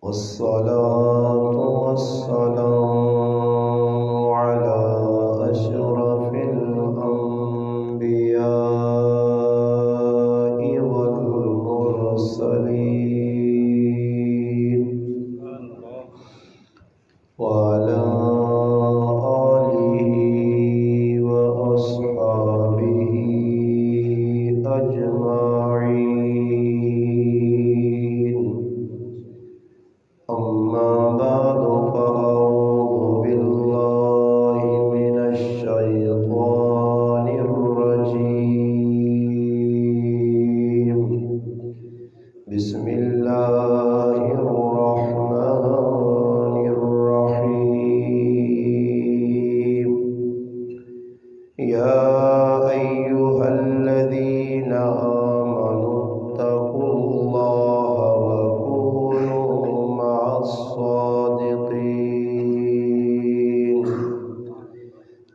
والصلاة والسلام على أشرف الأنبياء والمرسلين وعلى آله وأصحابه أجمعين. أما بعد فأعوذ بالله من الشيطان الرجيم. بسم الله الرحمن الرحيم. يا أيها الذين آمنوا اتقوا الله وكونوا مع الصادقين.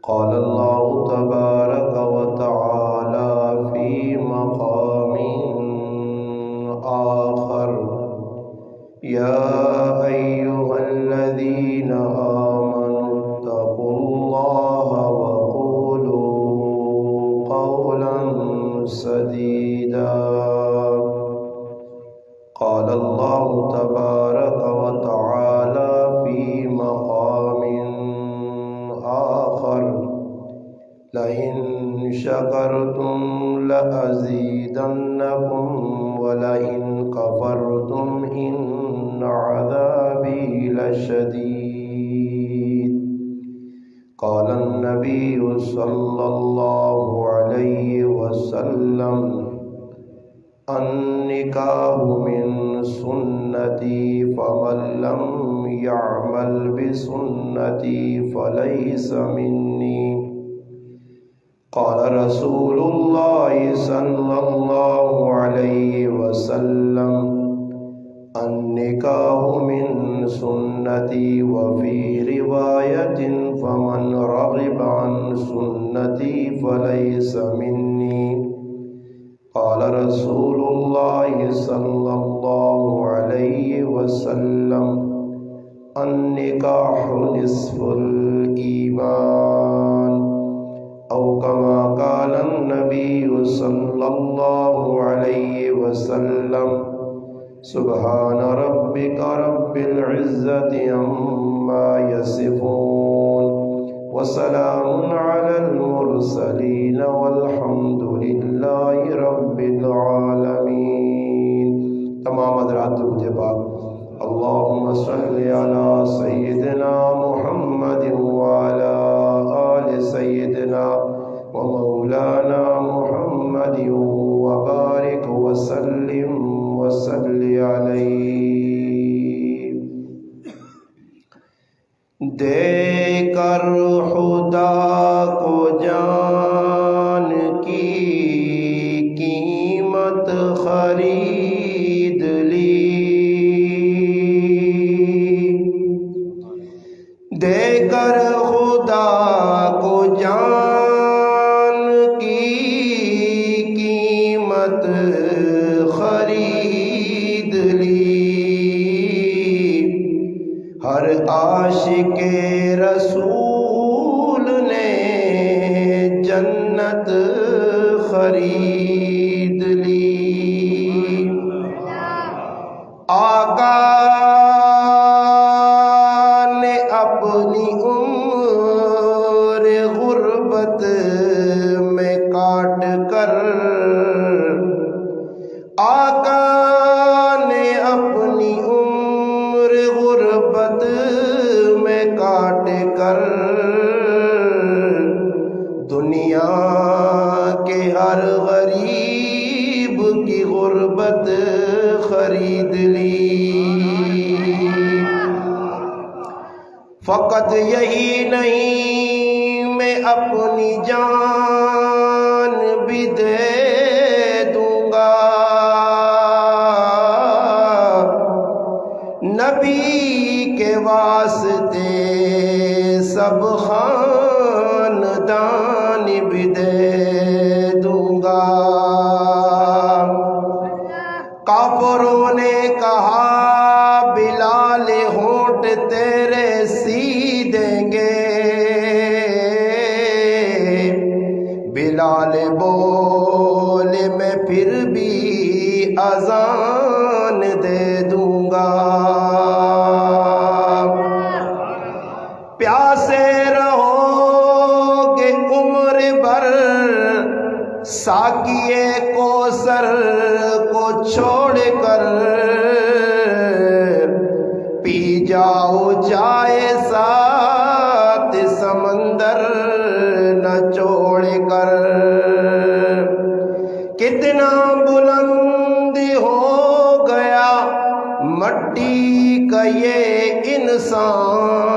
قال الله تبارك وتعالى في مقام آخر: يا أيها الذين آمنوا اتقوا الله وقولوا قولا سديدا. قال الله تبارك وتعالى في مقام آخر: لئن شكرتم لأزيدنكم ولئن كفرتم إن عذابي لشديد. قال النبي صلى الله عليه وسلم: النکاح من سنتی فمن لم يعمل بسنتی فليس مني. قال رسول الله صلى الله عليه وسلم: النکاح من سنتی وفي رواية فمن رغب عن سنتی فليس مني. قال رسول الله صلى الله عليه وسلم: النکاح نصف الإيمان، أو كما قال النبي صلى الله عليه وسلم. سبحان ربك رب العزة عما يصفون وسلام على المرسلين والحمد لله رب العالمين. تمام حضرات درود پاک. اللهم صل على سيدنا محمد وعلى آل سيدنا ومولانا محمد وبارك وسلم وصل عليه. دے کر خدا کو جان کی قیمت خرید لی. دے کر خدا کو جان کی قیمت خرید لی. ہر عاشق رسول نے جنت خرید لی. آقا نے اپنی عمر غربت میں کاٹ کر، آقا نے اپنی عمر غربت میں کاٹ کر دنیا کے ہر غریب کی غربت خرید لی. فقط یہی نہیں، میں اپنی جان بھی دے دوں گا. نبی کے واسطے سب خاندان بھی دے دوں گا۔ کافروں نے کہا بلال ہونٹ تیرے سی دیں گے، بلال بولے میں پھر بھی اذان دے دوں گا۔ پیاسے رہو گے عمر بھر ساقیے کوثر کو چھوڑ کر، پی جاؤ چائے ساتھ سمندر نہ چھوڑ کر۔ کتنا بلند ہو گیا مٹی کا یہ انسان،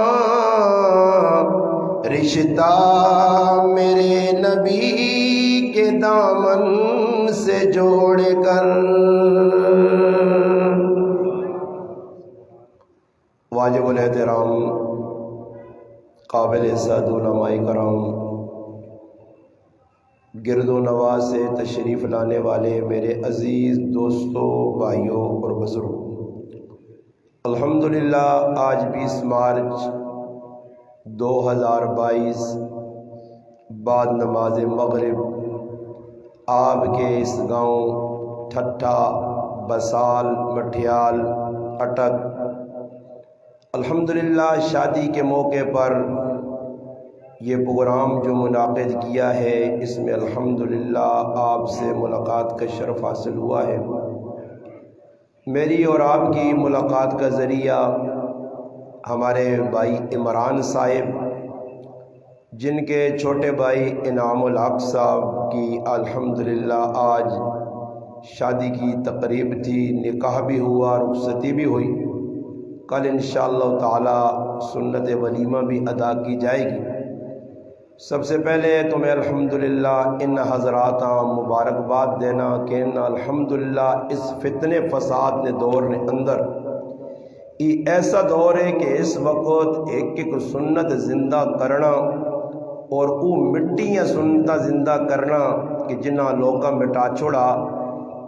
رشتہ میرے نبی کے دامن سے جوڑ کر۔ واجب الاحترام قابل عزت علماء کرام، گرد و نواح سے تشریف لانے والے میرے عزیز دوستوں، بھائیوں اور بزرگوں، الحمدللہ آج 20 مارچ 2022 بعد نماز مغرب آپ کے اس گاؤں ٹھٹھا، بسال، مٹھیال، اٹک، الحمدللہ شادی کے موقع پر یہ پروگرام جو منعقد کیا ہے، اس میں الحمدللہ آپ سے ملاقات کا شرف حاصل ہوا ہے۔ میری اور آپ کی ملاقات کا ذریعہ ہمارے بھائی عمران صاحب، جن کے چھوٹے بھائی انعام الحق صاحب کی الحمدللہ آج شادی کی تقریب تھی، نکاح بھی ہوا، رخصتی بھی ہوئی، کل انشاءاللہ تعالی سنت ولیمہ بھی ادا کی جائے گی۔ سب سے پہلے تو میں الحمدللہ ان حضرات مبارکباد دینا کہ الحمدللہ اس فتنے فساد نے دور نے اندر یہ ایسا دور ہے کہ اس وقت ایک ایک سنت زندہ کرنا اور وہ مٹیاں سنتا زندہ کرنا کہ جنہ لوگاں مٹا چھوڑا۔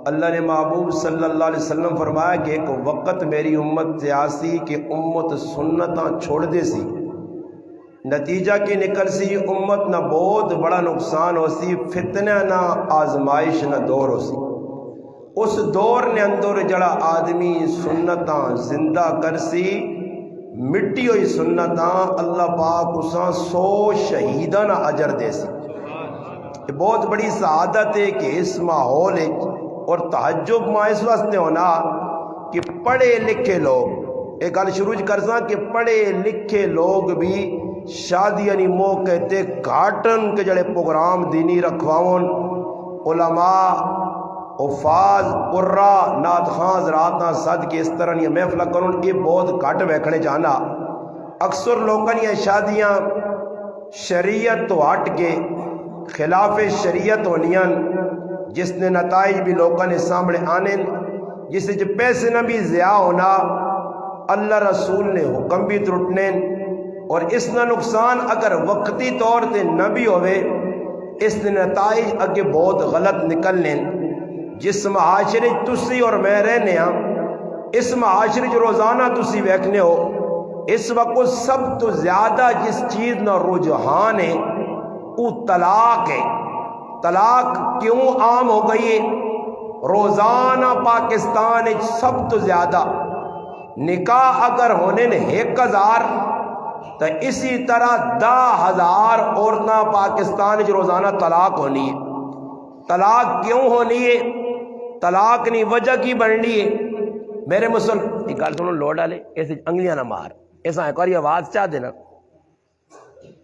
اللہ نے محبوب صلی اللہ علیہ وسلم فرمایا کہ ایک وقت میری امت سے آسی کہ امت سنتاں چھوڑ دے سی، نتیجہ کی نکل سی امت نہ بہت بڑا نقصان ہو سی، فتنہ نہ آزمائش نہ دور ہو سی۔ اس دور نے اندر جڑا آدمی سنتاں زندہ کر سی، مٹی ہوئی سنتاں، اللہ پاک اساں 100 شہیدانہ اجر دے سی۔ یہ بہت بڑی سعادت ہے کہ اس ماحول اور تحجب ماں اس واسطے ہونا کہ پڑھے لکھے لوگ، ایک گل شروع کرساں کہ پڑھے لکھے لوگ بھی شادی یعنی موقع تے گھاٹن کے جڑے پروگرام دینی رکھواؤں، علماء، حفاظ، قرہ، نعت خواں حضرات صد کے اس طرح یہ محفلہ کروں، یہ بہت گھٹ ویکھنے جانا۔ اکثر لوگوں یہ شادیاں شریعت تو ہٹ کے خلاف شریعت ہونیاں، جس نے نتائج بھی لوگوں نے سامنے آنے، جس سے پیسے نہ بھی ضیاع ہونا، اللہ رسول نے حکم بھی ترٹنے، اور اس نہ نقصان اگر وقتی طور تے نہ بھی ہوئے، اس نے نتائج اگے بہت غلط نکلنے۔ جس معاشرے تسی اور میں رہنے ہاں، اس معاشرے جو روزانہ تسی ویکھنے ہو، اس وقت سب تو زیادہ جس چیز نہ رجحان ہے وہ طلاق ہے۔ طلاق کیوں عام ہو گئی ہے؟ روزانہ پاکستان سب تو زیادہ نکاح اگر ہونے نے 1000 تو اسی طرح 10,000 عورتیں پاکستان جو روزانہ طلاق ہونی ہے۔ طلاق کیوں ہونی ہے؟ طلاق نہیں وجہ کی بننی ہے؟ میرے مسلم ایک گل سنو، لوڑ ڈالے ایسے انگلیاں نہ مار، ایسا ایک بار یہ آواز چاہ دینا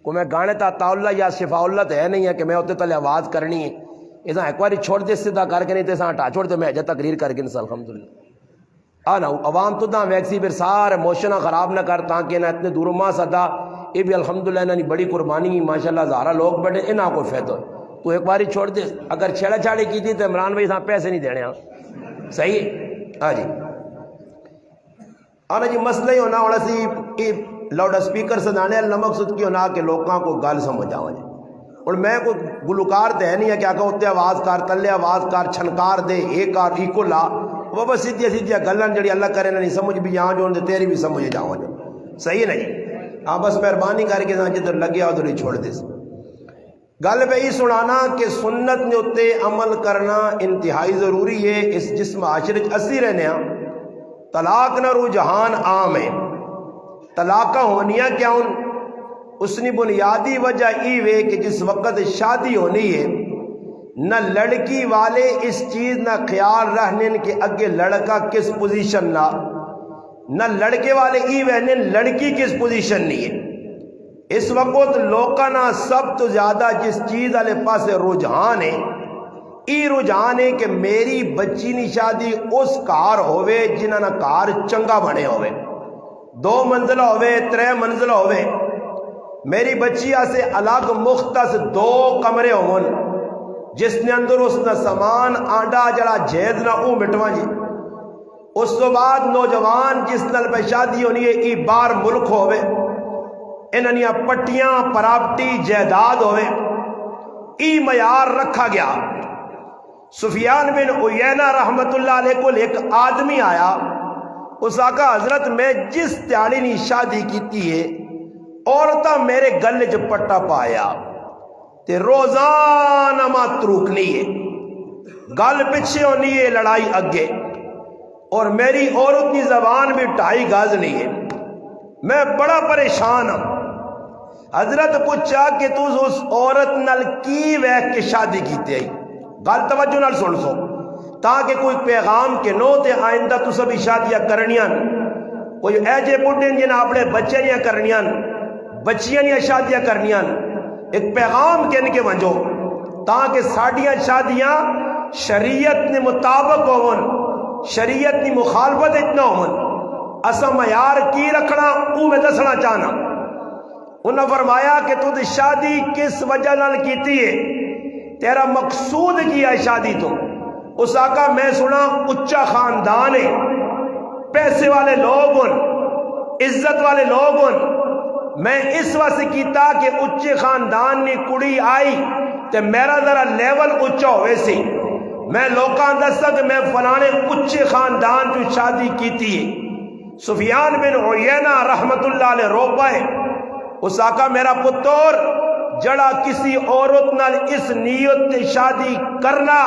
کو میں گانے تا اللہ یا شفاء اللہ تو ہے نہیں ہے کہ میں ہوتے تلے آواز کرنی ہے، ایسا ایک بار چھوڑ دے سیدھا کر کے نہیں تو ایسا ہٹا چھوڑ دے، میں جب تقریر کر کے انسا الحمدللہ آنا عوام تو دا ویکسی پھر سارے موشنہ خراب نہ کر تاکہ نہ اتنے دور ماں صدا، یہ بھی الحمدللہ انہوں نے بڑی قربانی ماشاءاللہ زہرہ لوگ بڑے انہاں کو فیض ہو، تو ایک باری چھوڑ دے، اگر چھیڑا چھاڑی کی تھی تو عمران بھائی ساں پیسے نہیں دینے ہاں صحیح ہے۔ ہاں جی آنا جی مسئلہ ہی ہونا سی لاؤڈ اسپیکر سے دانے اللہ مقصد کی ہونا کہ لوگوں کو گال سمجھ آؤں جی اور میں کوئی گلوکار تو ہے نہیں ہے کہ آگے اتنے آواز کار تلے آواز کار چھنکار دے ایک کار ایکو لا وہ بس سیدھی سیدھی گلن جڑی اللہ کرے نہیں سمجھ بھی جاؤں جو تیری بھی سمجھ جاؤں جو صحیح نہیں ہاں بس مہربانی کر کے جدھر لگے ادھر ہی چھوڑ دے گل پہ یہ سنانا کہ سنت نے اتنے عمل کرنا انتہائی ضروری ہے اس جس معاشرے اسی رہنے ہاں طلاق نہ رجحان عام ہے طلاق ہونیاں کیا ان اس نے بنیادی وجہ یہ ہے کہ جس وقت شادی ہونی ہے نہ لڑکی والے اس چیز نہ خیال رہنے کہ اگے لڑکا کس پوزیشن نہ لڑکے والے ای وہنے لڑکی کس پوزیشن نہیں ہے اس وقت لوکاں نہ سب تو زیادہ جس چیز والے پاس رجحان ہے ای رجحان ہے کہ میری بچی نی شادی اس کار ہوئے جنہاں نہ کار چنگا بنے ہوئے 2 منزلہ ہوئے 3 منزلہ ہوئے میری بچی سے الگ مختص 2 کمرے ہون جس نے اندر اس نہ سامان آنڈا جڑا جھید نہ او مٹواں جی اس تو بعد نوجوان جس نال پہ شادی ہونی ہے ای بار ملک ہوئے انہاں پٹیاں پراپرٹی جائیداد ہوئے ای معیار رکھا گیا سفیان بن عیینہ رحمت اللہ علیہ کو ایک آدمی آیا اس آقا حضرت میں جس تیاڑی نی شادی کیتی ہے عورتاں میرے گلے چ پٹا پایا تے روزانہ ماں تروکنی ہے گل پیچھے ہونی ہے لڑائی اگے اور میری عورت کی زبان بھی 2.5 گز نہیں ہے میں بڑا پریشان ہوں حضرت پوچھا کہ تو اس عورت نال کی ویکھ کے شادی کیتے آئی گل توجہ نال سن سو تاکہ کوئی پیغام کے نو تے آئندہ تو سبھی شادیاں کرنیاں کوئی ایجے بڈھے جنہیں اپنے بچے نہیں کرنیاں بچیاں نہیں شادیاں کرنیاں ایک پیغام کہنے کے ونجو تاکہ ساڑیاں شادیاں شریعت نے مطابق ہون شریعت نے مخالفت اتنا ہون اسا معیار کی رکھنا او میں دسنا چاہنا انہوں نے فرمایا کہ تو شادی کس وجہ نال کیتی ہے تیرا مقصود کیا ہے شادی تو اس آقا میں سنا اچا خاندان ہے پیسے والے لوگ ہن عزت والے لوگ ہن میں اس واسطے کیتا کہ اچے خاندان نے کڑی آئی تے میرا ذرا لیول اچا ہوئے سی میں لوکاں دستا کہ میں فلانے اچے خاندان جو شادی کیتی ہے سفیان بن عیینہ رحمت اللہ علیہ رو پائے اس آقا میرا پتر جڑا کسی عورت نال اس نیت تے شادی کرنا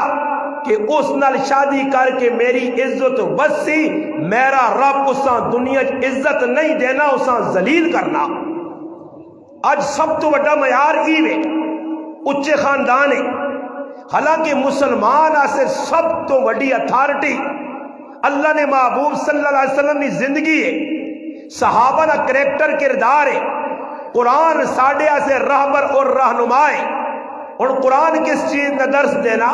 کہ اس نال شادی کر کے میری عزت وسی میرا رب اساں دنیا عزت نہیں دینا اساں ذلیل کرنا اج سب تو بڑا معیار ایوے اچے خاندان ہے حالانکہ مسلمان آسے سب تو بڑی اتھارٹی اللہ نے محبوب صلی اللہ علیہ وسلم کی زندگی ہے صحابہ نہ کریکٹر کردار ہے قرآن ساڑھے سے رہبر اور رہنمائے اور قرآن کس چیز نہ درس دینا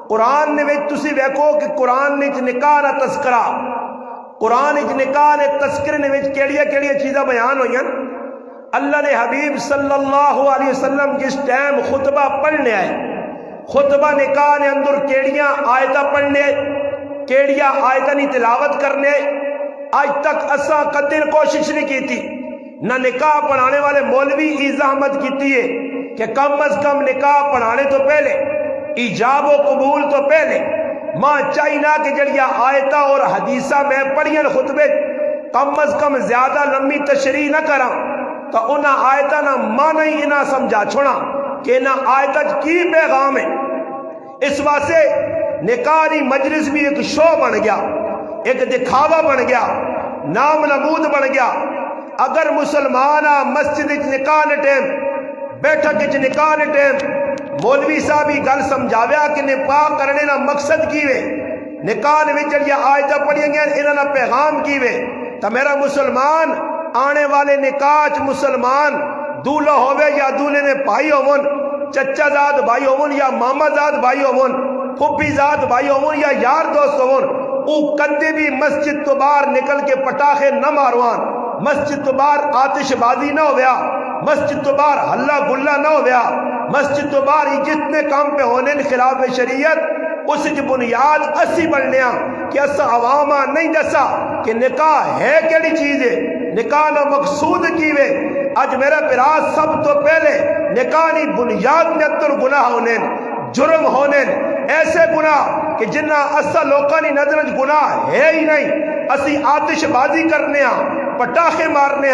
قرآن نے تسی ویکھو کہ قرآن نے نکاح نہ تذکرہ قرآن نکاح نے تذکرے نے کیڑیاں چیزاں بیان ہوئی ہیں اللہ نے حبیب صلی اللہ علیہ وسلم جس ٹائم خطبہ پڑھنے آئے خطبہ نکاح نے اندر کیڑیاں آیتہ پڑھنے کیڑیاں آیتہ نہیں تلاوت کرنے آج تک اساں قدر کوشش نہیں کی تھی نہ نکاح پڑھانے والے مولوی زحمت کیتی ہے کہ کم از کم نکاح پڑھانے تو پہلے ایجاب و قبول تو پہلے ماں چاہینا کہ جڑیاں آیتہ اور حدیثہ میں پڑھیں خطبے کم از کم زیادہ لمبی تشریح نہ کراں تو انہاں آیتہ نہ ماں نہیں انہاں سمجھا چھوڑا کہ انہاں آیتہ کی پیغام ہے اس واسطے نکاح مجلس بھی ایک شو بن گیا ایک دکھاوا بن گیا نام نمود بن گیا اگر مسلمان مسجد نکاح نے ٹیم بیٹھک نکاح نے ٹیم مولوی صاحب ہی گل سمجھاویا کہ نکاح کرنے نہ مقصد کی وے نکاح نے جڑیاں آیتاں پڑھیں گے انہاں نہ پیغام کی وے تو میرا مسلمان آنے والے نکاح مسلمان دولہ ہوئے یا دولے نے بھائی ہون چچا زاد بھائی ہون یا ماما زاد بھائی ہون پھپھی زاد بھائی ہون یا یار دوست ہون او کدے بھی مسجد تو باہر نکل کے پٹاخے نہ ماروان مسجد تو باہر آتش بازی نہ ہویا مسجد تو باہر ہلا گلا نہ ہویا مسجد تو باہر جتنے کام پہ ہونے خلاف شریعت اس کی بنیاد اسی بننے کہ اسا عوامہ نہیں دسا کہ نکاح ہے کیڑی چیز ہے نکاح نہ مقصود کیوے اج میرے پیرا سب تو پہلے نکاح دی بنیاد نے اتر گناہ ہونے جرم ہونے ایسے گناہ کہ جنہ اصل لوکاں دی نظر وچ گناہ ہے ہی نہیں اسی آتش بازی کرنے پٹاخے مارنے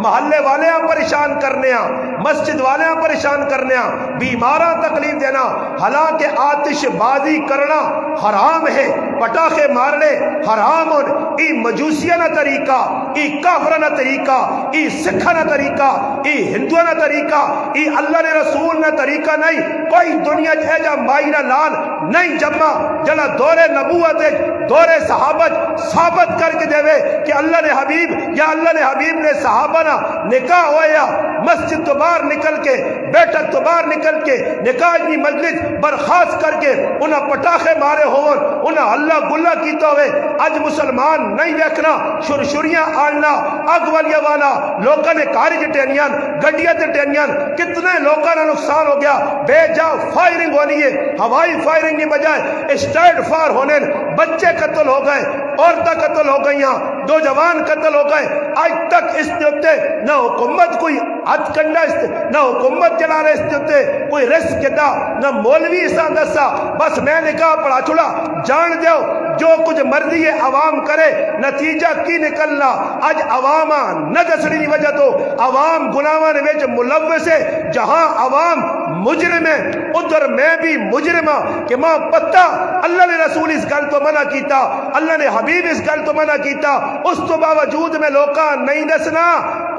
محلے والے پریشان کرنے مسجد والے پریشان کرنے بیماراں تکلیف دینا حالانکہ آتش بازی کرنا حرام ہے پٹاخے مارنے حرام ہون ای مجوسیانہ طریقہ ای کافرانہ طریقہ ای سکھانہ طریقہ ای ہندوانہ طریقہ ای اللہ نے رسول نہ طریقہ نہیں کوئی دنیا جا مائنہ لال نہیں جمع جلا دور نبوت دور صحابت ثابت کر کے دے کہ اللہ نے حبیب یا اللہ نے حبیب نے صحابہ نا نکاح ہویا مسجد تو باہر نکل کے بیٹھک تو باہر نکل کے نکاح کی مجلس برخاست کر کے انہاں پٹاخے مارے ہون انہاں اللہ گلہ کیتا ہوئے اج مسلمان نہیں دیکھنا شرشریاں آلنا اگ والیاں والا لوگوں نے کاری جٹینیاں گڈیاں جٹینیاں کتنے لوگوں نے نقصان ہو گیا بے جا فائرنگ ہونی ہے ہوائی فائرنگ کی بجائے اسٹیٹ فار ہونے بچے قتل ہو گئے عورتیں قتل ہو گئیاں نوجوان قتل ہو گئے آج تک اس کے اتے نہ حکومت کوئی ہتھ کنڈا نہ حکومت چلا رہے اس کے اتے کوئی رسک کتا نہ مولوی اساں دسا بس میں نکاح پڑھا چھوڑا جان دیو جو کچھ مرضی ہے عوام کرے نتیجہ کی نکلنا آج عواما نہ دسڑی وجہ تو عوام گناہاں نے وچ ملوث ہے جہاں عوام مجرم ہے ادھر میں بھی مجرم ہاں کہ ماں پتہ اللہ نے رسول اس گل تو منع کیتا اللہ نے حبیب اس گل تو منع کیتا اس تو باوجود میں لوکاں نہیں دسنا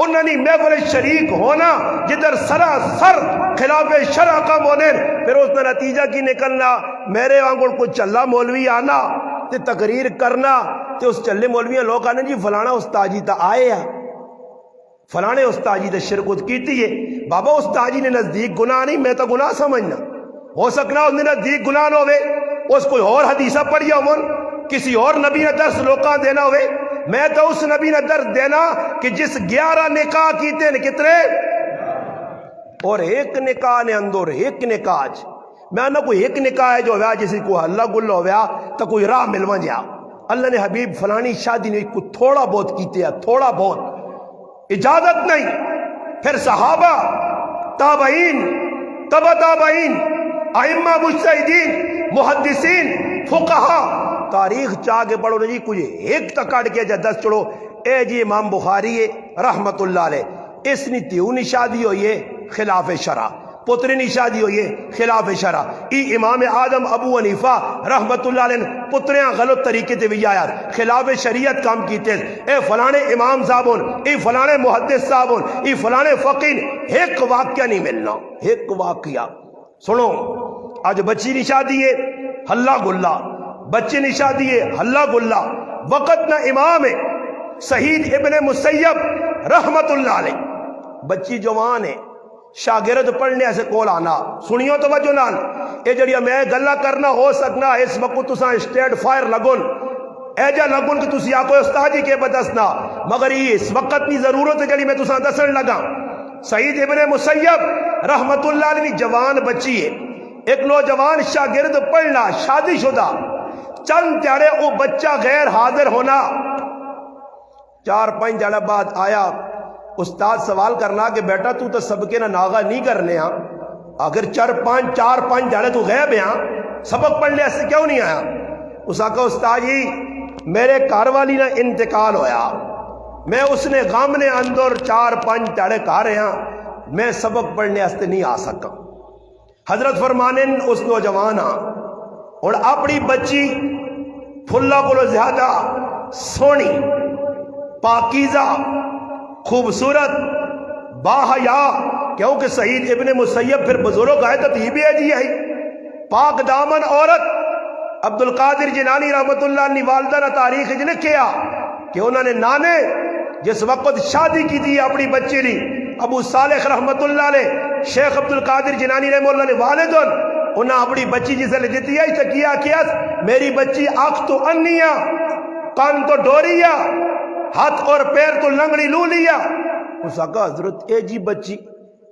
انہوں نے محفل شریک ہونا جدھر سراسر خلاف شرع کام ہونے پھر اس نے نتیجہ کی نکلنا میرے وانگل کو چلا مولوی آنا تے تقریر کرنا تے اس چلے مولویاں لوگ آنے جی فلانا استاد جی تا آئے ہیں فلانے استاد جی تے شرکت کیتی ہے بابا استاد جی نے نزدیک گناہ نہیں میں تو گناہ سمجھنا ہو سکنا اس نے نزدیک گناہ نہ ہوئے اس کوئی اور حدیثہ پڑھیا ہون کسی اور نبی نے درس لوکاں دینا ہوئے میں تو اس نبی نے درس دینا کہ جس 11 نکاح کیتے ہیں کتنے اور ایک نکاح نے اندر ایک نکاح میں نہ کوئی ایک نکاح ہے جو ہوا جسی کو اللہ گلہ ہوا تو کوئی راہ ملوا جا اللہ نے حبیب فلانی شادی نے کوئی تھوڑا بہت کیتے ہیں تھوڑا بہت اجازت نہیں پھر صحابہ تابعین تبع تابعین ائمہ مجتہدین محدثین فقہا تاریخ چاہ کے پڑھو جی کچھ ایک تکڑ کے جا دس چڑھو اے جی امام بخاری رحمت اللہ علیہ اس نے تیو نی شادی ہوئی ہے خلاف شرع پتری نی شادی ہوئی ہے خلاف شرع ای امام آدم ابو حنیفہ رحمت اللہ علیہ پتریاں غلط طریقے تے بھی آیا خلاف شریعت کام کیتے اے فلانے امام صاحبون ای فلانے محدث صاحبون ای فلانے فقین ایک واقعہ نہیں ملنا ایک واقعہ سنو آج بچی نی شادی ہے ہلا گلا بچے نی شادی ہے ہلا گلا وقت نہ امام ہے سعید ابن مسیب رحمت اللہ علیہ بچی جوان ہے شاگرد پڑھنے ایسے کول آنا سنیو توجہ نال اے جڑیا میں گلا کرنا ہو سکنا اس وقت تساں اسٹیٹ فائر لگن اے جا لگن کہ تسی آکو استاد جی کے بدسنا مگر اس وقت نی ضرورت ہے جڑی میں تساں دسن لگا سعید ابن مسیب رحمت اللہ علیہ جوان بچی ہے ایک نوجوان شاگرد پڑھنا شادی شدہ چند تیارے او بچہ غیر حاضر ہونا 4-5 دن بعد آیا استاد سوال کرنا کہ بیٹا تو سب کے ناغا نہیں کرنے ہاں اگر 4-5 دن تو غیب ہیں سبق پڑھنے ایسے کیوں نہیں آیا اس آقا استاد جی میرے گھر والی نہ انتقال ہویا میں اس نے غم نے اندر 4-5 دن کہا رہے ہیں میں سبق پڑھنے ایسے نہیں آ سکا حضرت فرمانے اس نوجوان اور اپنی بچی پھلا کو زیادہ سونی پاکیزہ خوبصورت باحیا کیونکہ سعید ابن مسیب پھر بزرگ آئے تو یہ بھی ہے جی پاک دامن عورت عبد القادر جیلانی رحمت اللہ عنہ والدہ نے تاریخ نے کیا کہ انہوں نے نانے جس وقت شادی کی تھی اپنی بچی لی ابو صالح رحمت اللہ علیہ شیخ عبد القادر جیلانی رحمت اللہ علیہ والدن انہیں اپنی بچی جسے لیتی ہے تو کیا میری بچی آنکھ تو انیا کان تو ڈوریا ہاتھ اور پیر تو لنگڑی لو لیا اس آقا حضرت اے جی بچی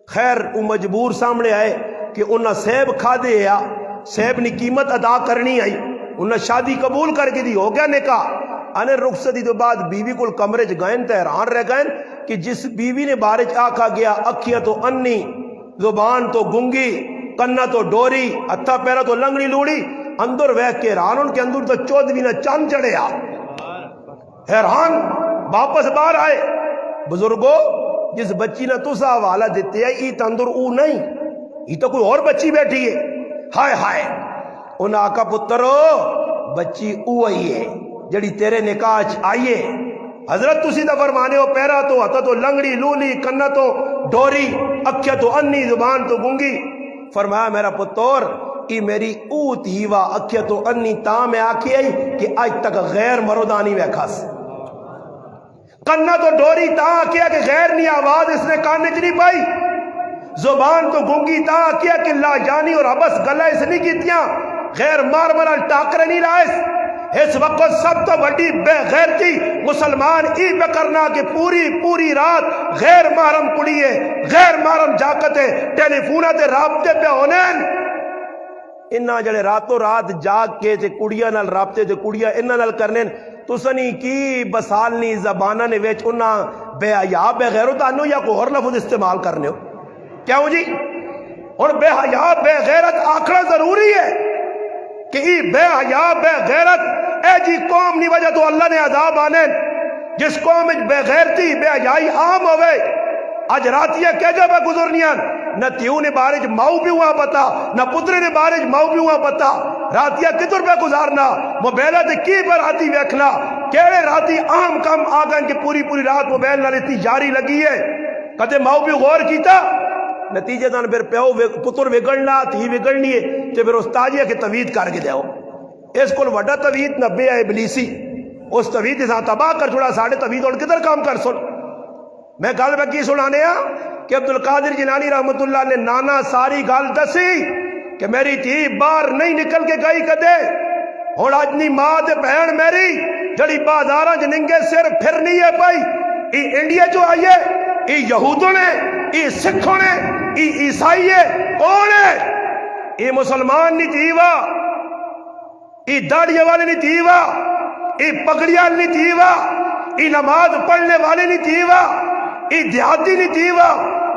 خیر وہ مجبور سامنے آئے کہ انہیں سیب کھا دے یا سیب نے قیمت ادا کرنی آئی انہیں شادی قبول کر کے دی ہو گیا نکاح آنے رخصتی تو بعد بیوی کو کمرے گئے تے حیران رہ گئے کہ جس بیوی نے بارش آکھا گیا اکھیاں تو انی زبان تو گنگی کنا تو ڈوری ہتھا پیرا تو لنگڑی لوڑی اندر ویکھ کے حیران ان کے اندر تو 14 چاند چڑھیا حیران واپس باہر آئے بزرگو جس بچی نے تسا حوالہ دیتے ہیں ای تندر او نہیں یہ تو کوئی اور بچی بیٹھی ہے ہائے ہائے ان آقا پترو بچی او آئی ہے جڑی تیرے نکاح آئیے حضرت تسی دا فرمانے ہو پیرا تو ہتھا تو لنگڑی لولی کنا تو ڈوری اکھیا تو انی زبان تو گنگی فرمایا میرا پتر ای میری او تیوا اکھیا تو انی تا میں آکھی آئی کہ آج تک غیر مردانی ویکھاس کنا تو ڈوری تا کیا کہ غیر نہیں آواز اس نے کاننے چ نہیں پائی زبان تو گنگی تا کیا کہ لا جانی اور حبس گلہ اس نہیں کیتیاں غیر مار مرا ٹاکرے نہیں رائس اس وقت سب تو بڑی بے غیرتی مسلمان ای پہ کرنا کہ پوری رات غیر محرم کڑیے غیر محرم جاکتے ٹیلی فونہ تے رابطے پہ ہونین انہاں جڑے راتوں رات جاگ کے تے کڑیاں نال رابطے تے کڑیاں انہاں نال کرنین تسنی کی بسالنی زبانہ نے ویچ انہاں بے حیا بے غیرت آنو یا کوئی اور لفظ استعمال کرنے ہو کیا ہو جی اور بے حیا بے غیرت آکھنا ضروری ہے کہ ای بے حیا بے غیرت اے جی قوم نہیں وجہ تو اللہ نے عذاب آنے جس قوم بے غیرتی بے حیائی عام ہوئے آج راتیہ کیا جب ہے گزرنیاں نہ تیوں نے بارج ماؤ بھی ہوا پتا نہ پترے نے بارج ماؤ بھی ہوا پتا راتیہ کتر پہ گزارنا موبیلہ دے کی پر راتی ویکھنا کیڑے راتی عام کم آگن کہ پوری رات موبیل نہ لیتی جاری لگی ہے کہتے ماؤ بھی غور کیتا نتیجے دان پھر پیو پتر وگڑنا تھی وگڑنی ہے تے پھر استاجیہ کے توید کر کے دیو اس کو وڈا توید نہ بے ابلیسی اس توید اساں تباہ کر چھوڑا ساڑھے توید اور کدھر کام کر سن میں گل میں کی سنانے ہاں کہ عبدالقادر جیلانی رحمت اللہ نے نانا ساری گل دسی کہ میری تھی باہر نہیں نکل کے گئی کدے اور اجنی ماں دے بہن میری جڑی بازاراں جننگے سر پھرنی ہے پائی ای انڈیا جو آئیے ای یہودوں نے ای سکھوں نے ای عیسائی ہے کون ہے ای مسلمان نہیں تھیوا ای داڑیے والے نہیں تھیوا ای پگڑیاں نہیں تھیوا ای نماز پڑھنے والے نہیں تھیوا ای دیہاتی نہیں تھیوا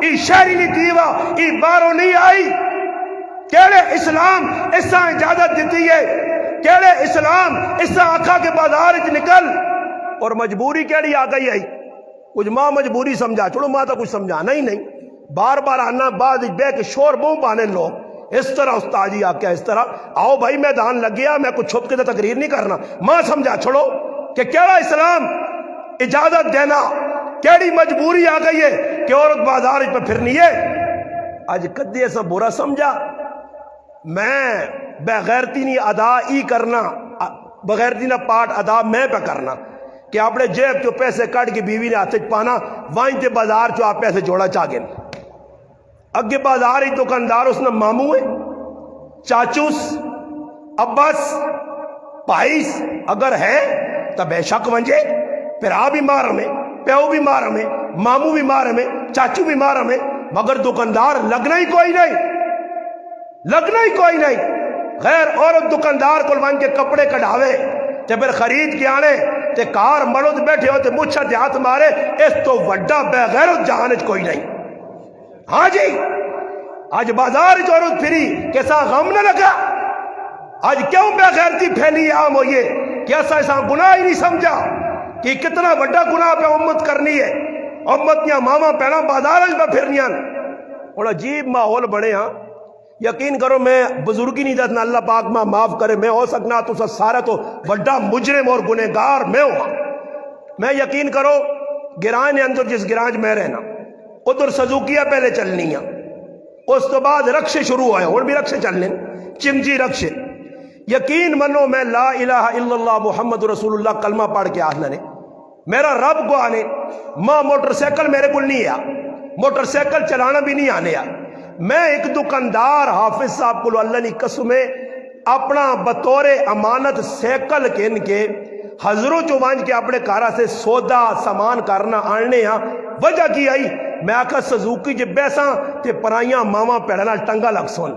ای شہری نہیں تھیوا ای باروں نہیں آئی کیڑے اسلام اس سے اجازت دیتی ہے کیڑے اسلام اس سے آقا کے بازار نکل اور مجبوری کیڑی آ گئی آئی کچھ ماں مجبوری سمجھا چھوڑو ماں تو کچھ سمجھانا ہی نہیں بار بار آنا بعد بے کے شور بوں پانے لوگ اس طرح استاد جی آپ کیا اس طرح آؤ بھائی میدان لگ گیا میں کچھ چھپ کے تقریر نہیں کرنا ماں سمجھا چھوڑو کہ کیڑا اسلام اجازت دینا کیڑی مجبوری آ گئی ہے کہ عورت بازار پہ پھرنی ہے آج کدی ایسا برا سمجھا میں بغیرتی نہیں ادا ہی کرنا بغیرتی نہ پاٹ ادا میں پہ کرنا کہ اپنے جیب جو پیسے کٹ کے بیوی نے ہاتھ پانا وہیں تے بازار جو آپ پیسے جوڑا چاہ گئے اگے بازار ہی دکاندار اس نے ماموں ہے چاچوس اباس پائیس اگر ہے تو بے شک ونجے پھر بھی مار ہمیں پیو بھی مار ہمیں ماموں بھی مار ہمیں چاچو بھی مار ہمیں مگر دکاندار لگنا ہی کوئی نہیں غیر عورت دکاندار کو وان کے کپڑے کڑھاوے تے پھر خرید کے آنے تے کار مرد بیٹھے ہو تے مچھا تے ہاتھ مارے اس تو وڈا بے غیرت جہان کوئی نہیں ہاں جی آج بازار عورت پھری کیسا غم نہ لگا آج کیوں بے غیرتی پھیلی عام ہوئیے کہ ایسا گناہ ہی نہیں سمجھا کہ کتنا بڑا گناہ پہ امت کرنی ہے امت یا ماما پہنا بازار پہ پھرنیاں اور عجیب ماحول بڑے ہاں یقین کرو میں بزرگی نہیں دتنا اللہ پاک ماں معاف کرے میں ہو سکنا تو سارا تو بڑا مجرم اور گنہگار میں ہوں میں یقین کرو گران اندر جس گرانج میں رہنا ادھر سزوکیاں پہلے چلنی ہیں اس تو بعد رکشے شروع ہوئے اور بھی رکشے چلنے چمجی رکشے یقین منو میں لا الہ الا اللہ محمد رسول اللہ کلمہ پڑھ کے آہنا نے میرا رب کو آنے ماں موٹر سیکل میرے کو نہیں آیا موٹر سیکل چلانا بھی نہیں آنے آ میں ایک دکاندار حافظ صاحب کو اللہ نے قسمیں اپنا بطور امانت سیکل کن کے حضروں چوانج کے اپنے کارا سے سودا سامان کرنا آنے ہاں وجہ کی آئی میں آکھا سزوکی جب بیساں تے پرائیاں ماما پیڑنا ٹنگا لگ سن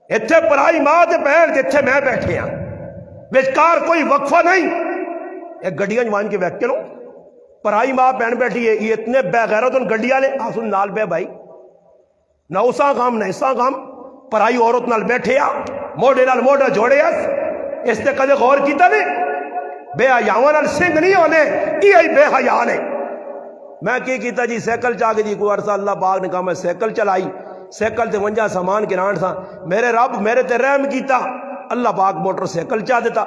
اتھے پرائی ماں تے پہن اتھے میں بیٹھے ہیں بیچکار کوئی وقفہ نہیں ایک گڑیاں جوان کے ویک کے لو پرائی ماں بہن بیٹھی ہے، یہ اتنے بے غیرت ان گڈی والے آسن نال بے بھائی نہ اسا کام نہ اسا کام، پرائی عورت نال بیٹھے آ موڈے نال موڈا جوڑے اس تے کدے غور کیتا نے؟ بے حیاواں نال سنگ نہیں ہونے، یہ بے حیا نے۔ میں کی کیتا جی سائیکل چاہ کے جی کوئی عرصہ اللہ پاک نے کہا میں سائیکل چلائی، سائیکل تے ونجا سامان گران سا، میرے رب میرے تے رحم کیتا، اللہ پاک موٹر سائیکل چاہ دیتا۔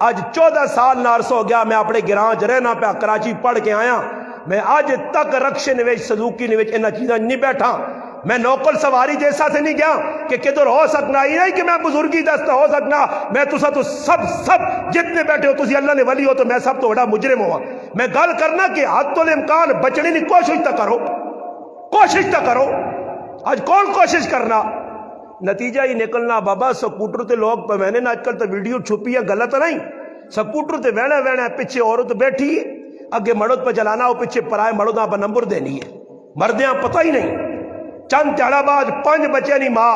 اج 14 سال نارس ہو گیا میں اپنے گران چ رہنا پیا، کراچی پڑھ کے آیا، میں اج تک رکشے نویچ سزوکی نویچ انہاں چیزاں نہیں بیٹھا، میں نوکل سواری جیسا سے نہیں گیا کہ کدھر ہو سکنا، یہ نہیں کہ میں بزرگی دست ہو سکنا، میں تسا تو سب جتنے بیٹھے ہو تسی اللہ نے ولی ہو تو میں سب تو بڑا مجرم ہوا۔ میں گل کرنا کہ حد الامکان بچنے کی کوشش تو کرو، کوشش تو کرو۔ آج کون کوشش کرنا، نتیجہ ہی نکلنا بابا سکوٹر تے لوگ میں نے آج کل تو ویڈیو چھپی ہے، غلط نہیں، سکوٹر تے وینا پیچھے عورت بیٹھی ہے، اگے مرد پہ چلانا، وہ پیچھے پرائے مرد پہ نمبر دینی ہے، مردیاں پتہ ہی نہیں۔ چند تیڑا بعد 5 بچے نہیں ماں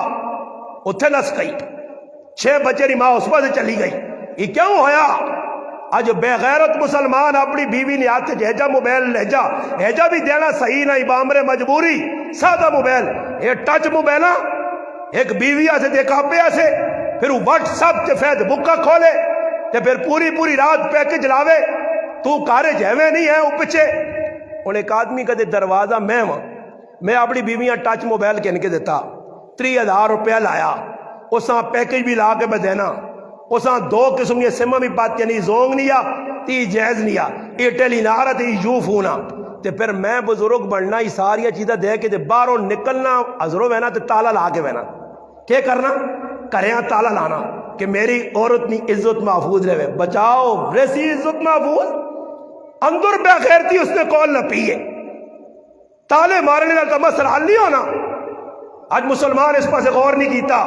اتھے نس گئی، 6 بچے نہیں ماں اس پاس چلی گئی۔ یہ کیوں ہویا؟ اج بے غیرت مسلمان اپنی بیوی نے ہاتھ ہیجا موبائل لے جا، ہیجا بھی دینا صحیح نہیں، بامر مجبوری سادہ موبائل، یہ ٹچ موبائل ایک بیوی سے دیکھا پہ سے، پھر واٹس ایپ تے فیس بک کا کھولے تے پھر پوری رات پیکج لاوے، تو کارے جیویں نہیں ہے وہ پیچھے۔ ان ایک آدمی کا دے دروازہ میں اپنی بیویاں ٹچ موبائل کہن کے دیتا، 30,000 روپیہ لایا، اساں پیکج بھی لا کے میں دینا، اساں 2 قسم یہ سمہ بھی پاتی نہیں، زونگ نہیں آ تی جیز نہیں آ، یہ ٹیلی نارا تی یو فونا، تے پھر میں بزرگ بننا ہی ساری چیزیں دے کے باہروں نکلنا، حضروں وینا تے تالا لا کے وینا، کیا کرنا؟ کریاں تالا لانا کہ میری عورت نی عزت محفوظ رہے، بچاؤ ویسی عزت محفوظ، اندر بے غیرتی اس نے کول نہ پیے، تالے مارنے کا مسئلہ حل نہیں ہونا۔ آج مسلمان اس پاس غور نہیں کیتا،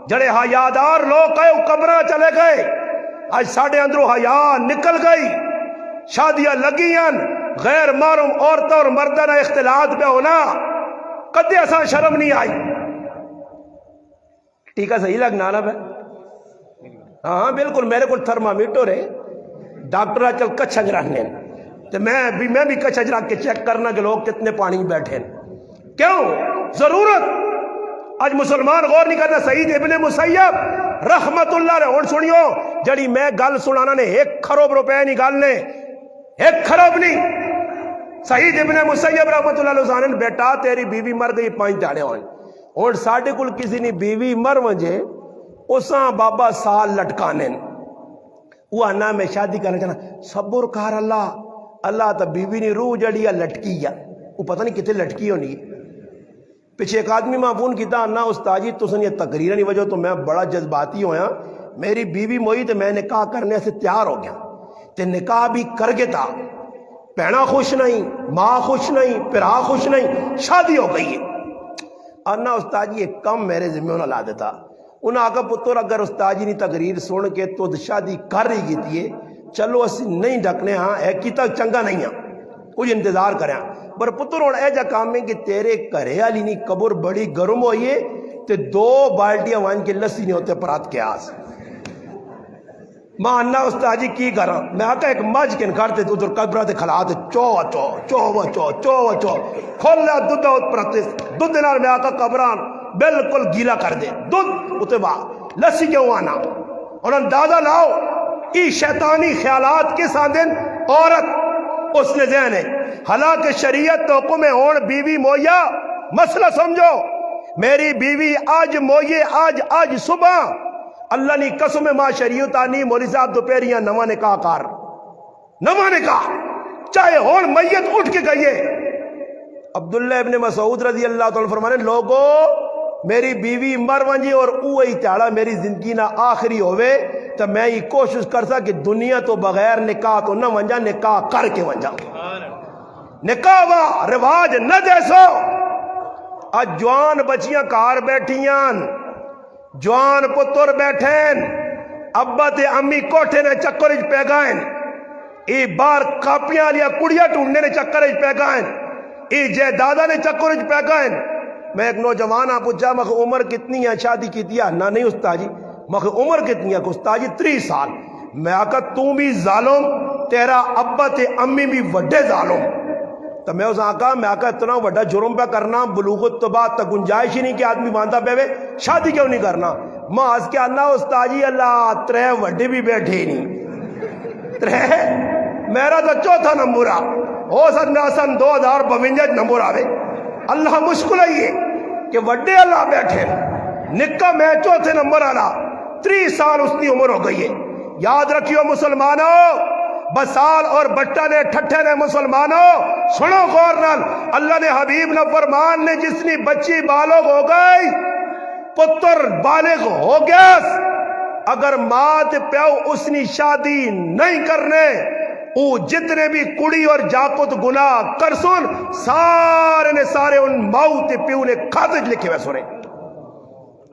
جڑے حیادار لوگ کہے قبرہ چلے گئے، آج ساڑھے اندروں حیا نکل گئی، شادیاں لگیاں، غیر محرم عورتوں اور مردانہ اختلاط پہ ہونا، کدے ایسا شرم نہیں آئی۔ ٹھیکہ صحیح لگنا نا بھائی؟ ہاں بالکل، میرے کو تھرمامیٹر ہے، ڈاکٹر آج کل کچھ رہنے تو میں بھی کچھ رکھ کے چیک کرنا کہ لوگ کتنے پانی میں بیٹھے ہیں، کیوں ضرورت۔ آج مسلمان غور نہیں کرنا۔ سعید ابن مسیب رحمت اللہ رہے ہون سنیو، جڑی میں گل سنانا نے 1 کروڑ روپے نہیں گل نے، 1 کروڑ نہیں۔ سعید ابن مسیب رحمت اللہ علیہ نے بیٹا تیری بیوی مر گئی 5 دہاڑے ہوئے، اور ساڑھے کل کسی نے بیوی مر وجے اساں بابا سال لٹکانے، وہ آنا میں شادی کرنا چاہنا، صبر کار اللہ تا بیوی نے روح جڑی ہے لٹکی ہے، وہ پتہ نہیں کتنے لٹکی ہونی ہے۔ پیچھے ایک آدمی میں فون کیتا، انا استاد جی تسن یہ تقریر نہیں وجہ تو میں بڑا جذباتی ہویا، میری بیوی موئی تو میں نکاح کرنے سے تیار ہو گیا، تے نکاح بھی کر کے تھا، پہنا خوش نہیں، ماں خوش نہیں، پرا خوش نہیں، شادی ہو گئی ہے۔ انا استاد جی ایک کم میرے ذمہ نہ لا دیتا، انہاں آگا پتر اگر استاد جی نے تقریر سن کے تو شادی کر رہی گی چلو اسی نہیں ڈکنے، ہاں ایک کی تک چنگا نہیں ہاں کچھ انتظار کریں، پر پتر اور اے جا کام میں کہ تیرے گھرے والی نہیں قبر بڑی گرم ہوئیے تے 2 بالٹیاں وان کے لسی نہیں ہوتے پرات کے آس۔ ماں انا استاد جی کی کرا، میں آکا ایک مجھ کن کرتے ادھر قبرہ تے کھلاتے چو کھول لیا دودھ پراتے دودھ نال میں آکا قبران بالکل گیلا کر دے دودھ اتے باہ لسی کیوں آنا، اور اندازہ لاؤ ای شیطانی خیالات کے ساندن عورت اس نے ذہن ہے، حالانکہ شریعت تو حکم ہون بیوی مویا مسئلہ سمجھو، میری بیوی آج موئے آج صبح اللہ نے قسم ماں شریعت آنی مولی صاحب دوپہریاں نواں نکاح کار، نواں نکاح چاہے ہون میت اٹھ کے گئیے۔ عبداللہ ابن مسعود رضی اللہ تعالیٰ فرمانے لوگو میری بیوی مر ونجی اور اوہی تیڑا میری زندگی نہ آخری ہوئے تو میں یہ کوشش کرتا کہ دنیا تو بغیر نکاح تو نہ ونجا، نکاح کر کے ونجا، نکاح وا رواج نہ دیسو۔ آج جوان بچیاں کار بیٹھیاں، جوان پتر بیٹھیں، ابا تے امی کوٹھے نے چکر پہ گائیں، ای بار کاپیاں لیا کڑیاں ٹونڈنے نے چکر پہ گائیں، ای جے دادا نے چکر پہ گائیں۔ میں ایک نوجوان آپ پوچھا مخ عمر کتنی ہے شادی کی دیا نہ نہیں استاد جی، مخ عمر کتنی ہے استاد جی 30 سال۔ میں آکا تم بھی ظالم تیرا ابا تے امی بھی وڈے ظالم. تو میں اس آقا اتنا وڈا جرم پہ کرنا بلوغ الطباع تک گنجائش ہی نہیں کہ آدمی باندھا پہ شادی کیوں نہیں کرنا. میں ہس کے آنا استاجی اللہ ترے وڈے بھی بیٹھے ہی نہیں ترے میرا تو چوتھا نمبر آ ہو سکتا سن 2052 نمبر آوے. اللہ مشکل ہے یہ کہ وڈے اللہ بیٹھے نکا میں چوتھے نمبر آنا 30 سال اس کی عمر ہو گئی ہے. یاد رکھیو مسلمانوں بسال اور بٹا نے ٹھٹھے نے مسلمانوں سنو غور نال اللہ نے حبیب نے فرمان نے جس نے بچی بالغ ہو گئی پتر بالغ ہو گیا اگر ماں تے پیو اس نے شادی نہیں کرنے او جتنے بھی کڑی اور جاکت گناہ کرسن سارے نے سارے ان ماؤ تے پیو نے خاطر لکھے ہوئے سنے.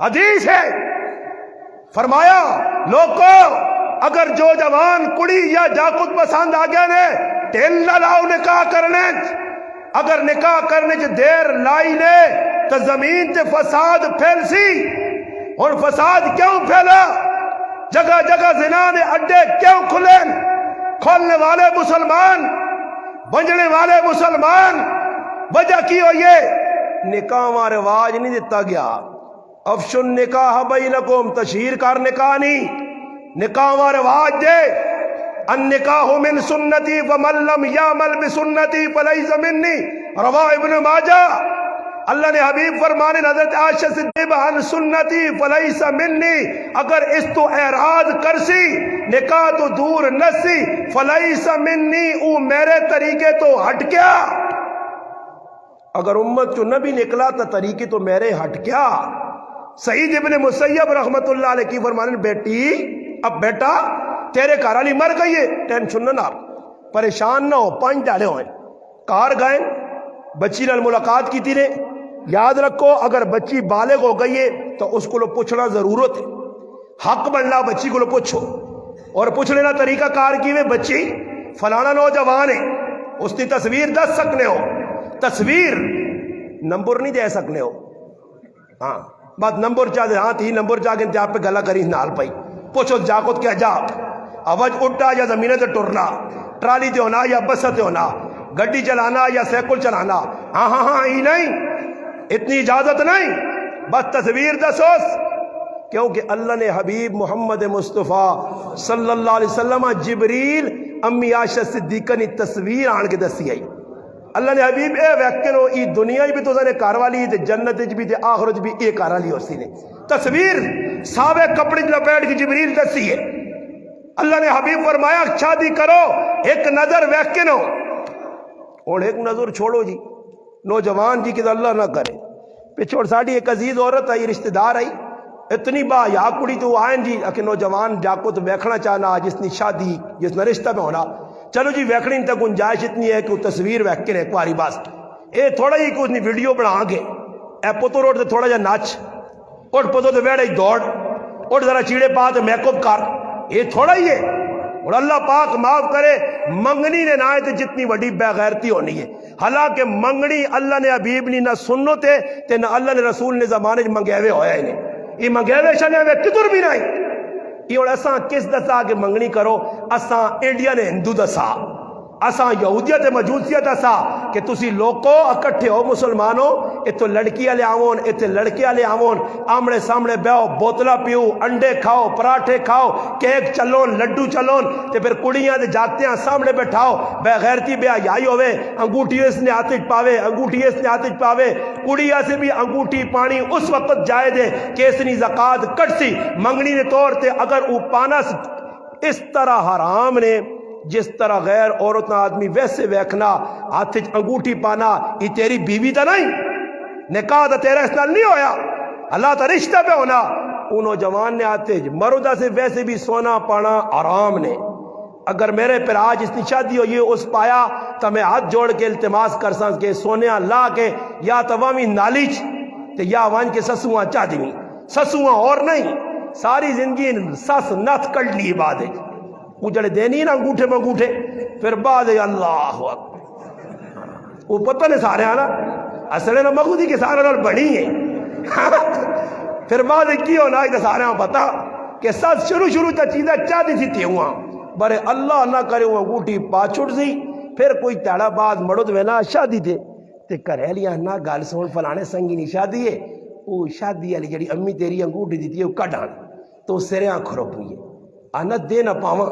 حدیث ہے فرمایا لوگو اگر جو جوان کڑی یا جاکت پسند آ گیا نے ٹیل نہ لاؤ نکاح کرنے. اگر نکاح کرنے جو دیر لائی نے تو زمین تے فساد پھیل سی. اور فساد کیوں پھیلا؟ جگہ جگہ زنا نے اڈے کیوں کھلے؟ کھولنے والے مسلمان بنجنے والے مسلمان وجہ کی ہو یہ نکاح میں رواج نہیں دیتا گیا. افشن نکاح بینکم تشہیر کر نکاح نہیں نکاح میں رواج دے. النکاح من سنتی ومن لم یعمل بسنتی فلیس منی رواہ ابن ماجہ. اللہ نے حبیب فرمانے حضرت عائشہ صدیقہ عن سنتی فلیس منی اگر اس تو اعراض کرسی نکاح تو دور نسی فلیس منی او میرے طریقے تو ہٹ گیا. اگر امت چو نبی نکلا تو طریقے تو میرے ہٹ گیا. سعید ابن مسیب رحمت اللہ علیہ کی فرمانے بیٹی اب بیٹا تیرے گھر والی مر گئی ہے ٹینشن نہ پریشان نہ ہو 5 ڈالے ہوئے کار گئے بچی نال ملاقات کی تھی نے. یاد رکھو اگر بچی بالغ ہو گئی ہے تو اس کو پوچھنا ضرورت ہے. حق بننا بچی کو پوچھو اور پوچھ لینا طریقہ کار کی میں بچی فلانا نوجوان ہے اس کی تصویر دس سکنے ہو تصویر نمبر نہیں دے سکنے ہو. ہاں بات نمبر چاہ دے ہاں 3 نمبر چاہ کے انتہا پہ گلا کری نال پائی پوچھو جاکت کیا جا آواز اٹھا یا زمینیں تے ٹرنا ٹرالی تے ہونا یا بس تے ہونا گڈی چلانا یا سیکل چلانا ہاں ہاں ہاں ہی نہیں اتنی اجازت نہیں بس تصویر دسوس. کیونکہ اللہ نے حبیب محمد مصطفیٰ صلی اللہ علیہ وسلم جبریل امی عائشہ صدیقہ نے تصویر آن کے دسی آئی. اللہ نے حبیب اے ویکھنو ای دنیا بھی تو نے گھر والی تے جنت بھی تے آخرت بھی اے گھر والی ہوسی نے تصویر ساوے کپڑے لپیٹ کے جبریل دسی ہے. اللہ نے حبیب فرمایا شادی کرو ایک نظر ویکھنو اور ایک نظر چھوڑو جی نوجوان جی کہ اللہ نہ کرے پچھوڑ ساڑی ایک عزیز عورت آئی رشتہ دار آئی اتنی با یا کڑی تو آئیں جی کہ نوجوان جاکو تو ویکھنا چاہنا جس نے شادی جس نے رشتہ میں ہونا چلو جی ویکھنی تک گنجائش اتنی ہے کہ وہ تصویر ویکھ کے ایک باری بس اے تھوڑا ہی کہ اس نے ویڈیو بنا کے اے پتو روڈ تے تھوڑا جا نچ اور پتو تے بیڑ دوڑ اور ذرا چیڑے پا تے میک اپ کر یہ تھوڑا ہی ہے. اور اللہ پاک معاف کرے منگنی نے نہ تے جتنی وڈی بے غیرتی ہونی ہے. حالانکہ منگنی اللہ نے حبیب نے نہ سنو تے نہ اللہ نے رسول نے زمانے منگیوے ہویا ہی نہیں. یہ منگیوے شنے ہوئے کدھر بھی نہیں. یہ اور اساں کس دسا کہ منگنی کرو اساں انڈیا نے ہندو دسا اساں یہودیت مجوسیت اسا کہ تسی لوکو اکٹھے ہو مسلمانوں اتو لڑکی والے آون اتنے لڑکے والے آون آمنے سامنے بیاو بوتلا پیو انڈے کھاؤ پراٹھے کھاؤ کیک چلون لڈو چلون تے پھر کڑیاں دے جاتے ہیں سامنے بیٹھاؤ بے غیرتی بے حیائی ہوئے انگوٹھی اس نے آتش پاوے انگوٹھی اس نے آتش پاوے کڑیا سے بھی انگوٹھی پانی اس وقت جائے دے کہ اس نے زکات کٹ سی منگنی نے طور تے اگر او پانا اس طرح حرام نے جس طرح غیر عورت نہ آدمی ویسے ویکھنا ہاتھ انگوٹھی پانا یہ تیری بیوی تا نہیں نکاح تا تیرا اس نال نہیں ہویا اللہ تا رشتہ پہ ہونا. ان نوجوان نے آتے مردہ سے ویسے بھی سونا پانا آرام نے. اگر میرے پر آج اس کی شادی ہو یہ اس پایا تو میں ہاتھ جوڑ کے التماس کر سانس کے سونے لا کے یا توامی نالیچ تے یا وان کے سسواں چاہ دیویں سسواں اور نہیں ساری زندگی سس نت کڑ لی بعد اجڑے دینی نا انگوٹھے میں انگوٹھے پھر بعد اللہ اکبر وہ پتہ نہیں سارے آنا اصلے نا مغودی کے سارے نال بڑی ہیں پھر بعد کی ہونا ہے سارے پتا کہ سس شروع تا چیزیں چاہ دی تھی ہوا برے اللہ نہ کرے وہ انگوٹھی پا چھٹ سی پھر کوئی تیڑا بعد مڑو تو وینا شادی تے گھریلیاں نہ گل سن فلانے سنگی نہیں شادی ہے وہ شادی والی جڑی امی تیری انگوٹھی دیتی ہے وہ کڈ آن تو سریاں کھروپ ہوئی ہے آنا دے نہ پاواں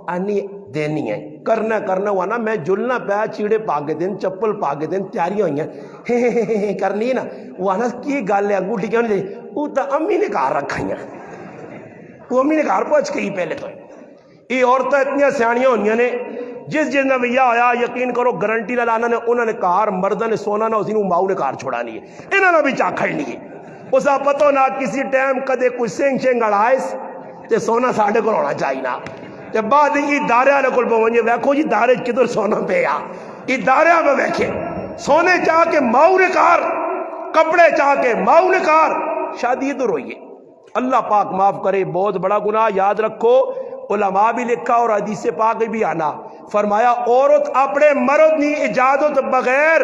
آنی دینی ہے کرنا ہوا نا میں جلنا پیا چیڑے پا کے دن چپل پا کے دن تیاریاں ہوئی ہیں کرنی ہے نا وہ آنا کی گل ہے انگوٹھی کیوں نہیں دے وہ تو امی نے گھر رکھائیاں وہ امی نے گھر پہنچ کے ہی پہلے تو یہ عورتیں اتنی سیاحیاں ہوئی نے جس نے ویا ہویا یقین کرو گارنٹی نہ لانا نے انہوں نے کار مردہ نے سونا نہ اسی ماؤ نے کار چھوڑا نہیں ہے انہوں نے بھی چاہ کھڑنی ہے اسا پتہ نہ کسی ٹائم کدے کوئی سنگ اڑائس تے سونا ساڑھے کو ہونا چاہیے نا تے بعد ہی دارے والے کو پہنچے ویکھو جی دارے کدھر سونا پہ آ یہ دارے میں ویکھے سونے چاہ کے ماؤ نے کار کپڑے چاہ کے ماؤ نے کار شادی ادھر ہوئی ہے اللہ پاک معاف کرے بہت بڑا گناہ یاد رکھو علماء بھی لکھا اور حدیث پاک بھی آنا فرمایا عورت اپنے مرد نی اجازت بغیر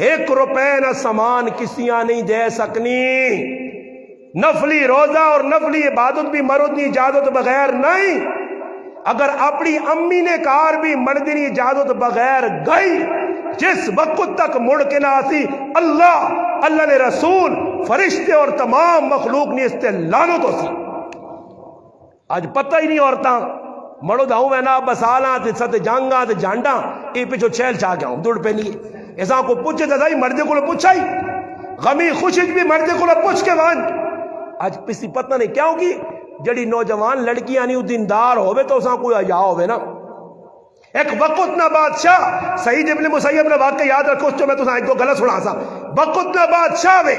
1 روپے نہ سامان کسیاں نہیں دے سکنی نفلی روزہ اور نفلی عبادت بھی مرد نی اجازت بغیر نہیں اگر اپنی امی نے کار بھی مرد نی اجازت بغیر گئی جس وقت تک مڑ کے نہ آتی اللہ نے رسول فرشتے اور تمام مخلوق نے اس تے لعنت ہوسی آج پتہ ہی نہیں عورتاں مڑو داؤں میں نا بسالاں تے ست جانگاں تے جانڈاں اے پچھو چھیل چاہ گیا ہوں دوڑ پہ نہیں ایسا کو پوچھے تھا مردے کو پوچھا ہی غمی خوشی بھی مردے کو پوچھ کے وان آج کسی پتہ نہیں کیا ہوگی جڑی نوجوان لڑکیاں نہیں دیندار ہوئے تو اساں کوئی حیا ہوئے نا ایک وقت نہ بادشاہ سعید ابن مسیب نے واقعہ یاد رکھو اس جو میں تو ایک دو غلط سنا سا وقت نہ بادشاہ وے